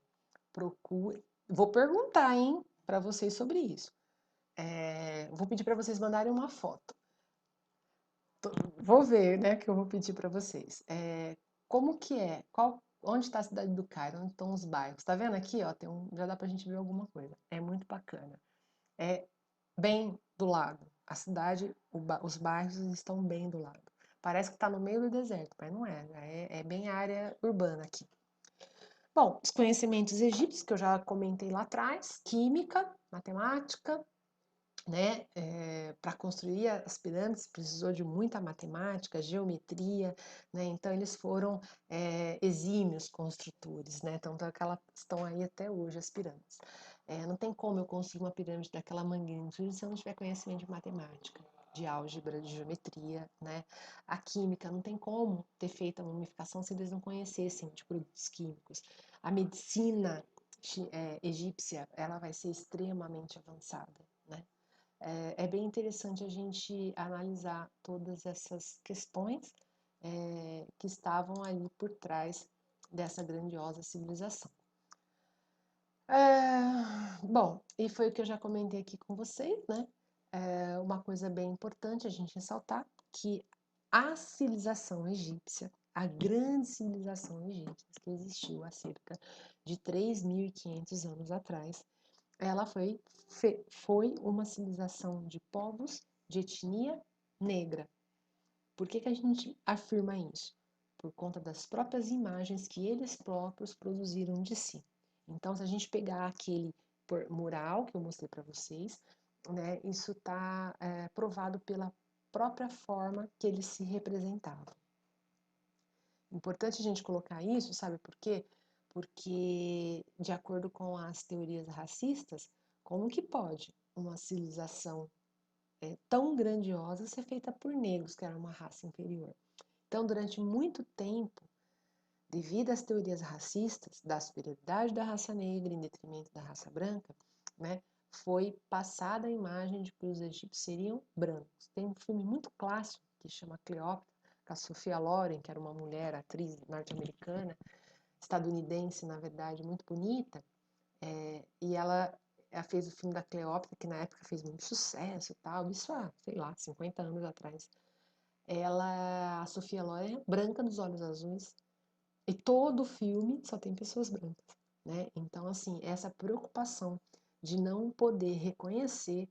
procure. Vou perguntar, hein, para vocês sobre isso. Vou pedir para vocês mandarem uma foto. Vou ver, né, que eu vou pedir para vocês. Como que é? Onde está a cidade do Cairo? Onde estão os bairros? Tá vendo aqui, ó? Já dá pra gente ver alguma coisa. É muito bacana. É bem do lado. A cidade, os bairros estão bem do lado. Parece que está no meio do deserto, mas não é. Né? É bem área urbana aqui. Bom, os conhecimentos egípcios, que eu já comentei lá atrás, química, matemática, né? Para construir as pirâmides precisou de muita matemática, geometria, né? Então eles foram exímios construtores, né? Então estão aí até hoje as pirâmides. Não tem como eu construir uma pirâmide daquela magnitude se eu não tiver conhecimento de matemática, de álgebra, de geometria, né? A química, não tem como ter feito a mumificação se eles não conhecessem de produtos químicos. A medicina egípcia, ela vai ser extremamente avançada, né? É bem interessante a gente analisar todas essas questões que estavam ali por trás dessa grandiosa civilização. Bom, e foi o que eu já comentei aqui com vocês, né? Uma coisa bem importante a gente ressaltar que a civilização egípcia, a grande civilização egípcia que existiu há cerca de 3.500 anos atrás, ela foi uma civilização de povos de etnia negra. Por que a gente afirma isso? Por conta das próprias imagens que eles próprios produziram de si. Então, se a gente pegar aquele mural que eu mostrei para vocês, né, isso está provado pela própria forma que eles se representavam. Importante a gente colocar isso, sabe por quê? Porque, de acordo com as teorias racistas, como que pode uma civilização tão grandiosa ser feita por negros, que era uma raça inferior? Então, durante muito tempo, devido às teorias racistas, da superioridade da raça negra em detrimento da raça branca, né, foi passada a imagem de que os egípcios seriam brancos. Tem um filme muito clássico que chama Cleópatra, com a Sophia Loren, que era uma mulher, atriz norte-americana, estadunidense, na verdade, muito bonita, e ela fez o filme da Cleópatra, que na época fez muito sucesso e tal, isso há, sei lá, 50 anos atrás. A Sophia Loren, é branca dos olhos azuis, e todo o filme só tem pessoas brancas, né? Então, assim, essa preocupação de não poder reconhecer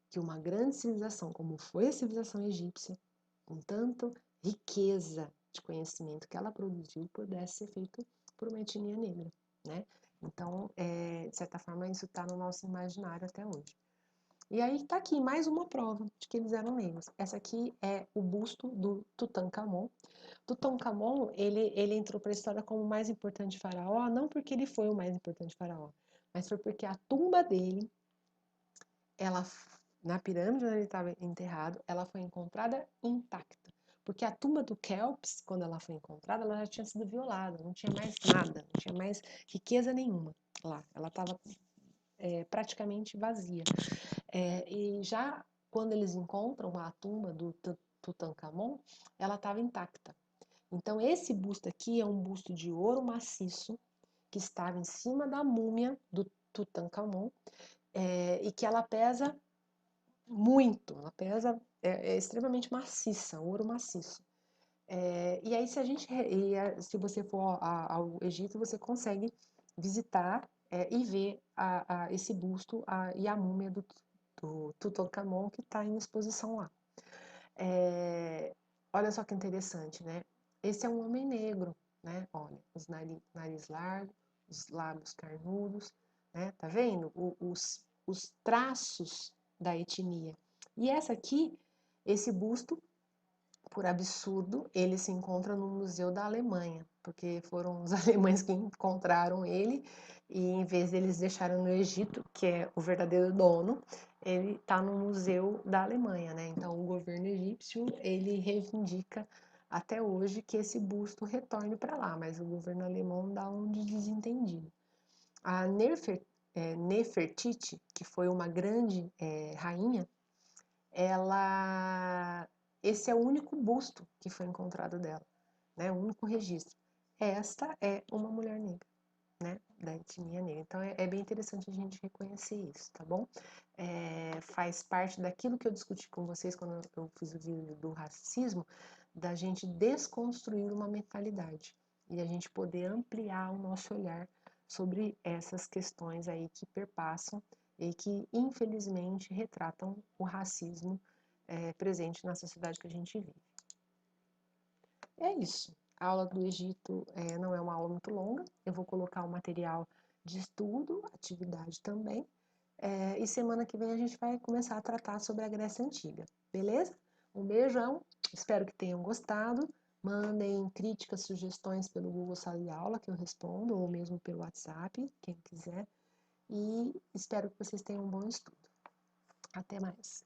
que uma grande civilização, como foi a civilização egípcia, com tanta riqueza de conhecimento que ela produziu, pudesse ser feito por uma etnia negra, né? Então, de certa forma, isso está no nosso imaginário até hoje. E aí está aqui mais uma prova de que eles eram negros. Essa aqui é o busto do Tutankhamon. Tutankhamon, ele entrou para a história como o mais importante faraó, não porque ele foi o mais importante faraó, mas foi porque a tumba dele, na pirâmide onde ele estava enterrado, ela foi encontrada intacta. Porque a tumba do Kelps, quando ela foi encontrada, ela já tinha sido violada, não tinha mais nada, não tinha mais riqueza nenhuma lá. Ela estava praticamente vazia. E já quando eles encontram a tumba do Tutankhamon, ela estava intacta. Então, esse busto aqui é um busto de ouro maciço que estava em cima da múmia do Tutankhamon e que ela pesa muito, ela pesa, é extremamente maciça, ouro maciço. E aí, se você for ao Egito, você consegue visitar e ver esse busto e a múmia do Tutankhamon que está em exposição lá. Olha só que interessante, né? Esse é um homem negro, né? Olha, os nariz largo, os lábios carnudos, né? Tá vendo? Os traços da etnia. E esse busto, por absurdo, ele se encontra no Museu da Alemanha, porque foram os alemães que encontraram ele e em vez de eles deixarem no Egito, que é o verdadeiro dono, ele está no Museu da Alemanha, né? Então o governo egípcio, ele reivindica até hoje que esse busto retorne para lá, mas o governo alemão dá um de desentendido. A Nefertiti, que foi uma grande rainha, esse é o único busto que foi encontrado dela, né? O único registro. Esta é uma mulher negra, né? Da etnia negra. Então é bem interessante a gente reconhecer isso, tá bom? Faz parte daquilo que eu discuti com vocês quando eu fiz o vídeo do racismo, da gente desconstruir uma mentalidade e a gente poder ampliar o nosso olhar sobre essas questões aí que perpassam e que, infelizmente, retratam o racismo presente na sociedade que a gente vive. É isso. A aula do Egito não é uma aula muito longa. Eu vou colocar o material de estudo, atividade também. E semana que vem a gente vai começar a tratar sobre a Grécia Antiga. Beleza? Um beijão. Espero que tenham gostado. Mandem críticas, sugestões pelo Google Sala de Aula, que eu respondo, ou mesmo pelo WhatsApp, quem quiser. E espero que vocês tenham um bom estudo. Até mais.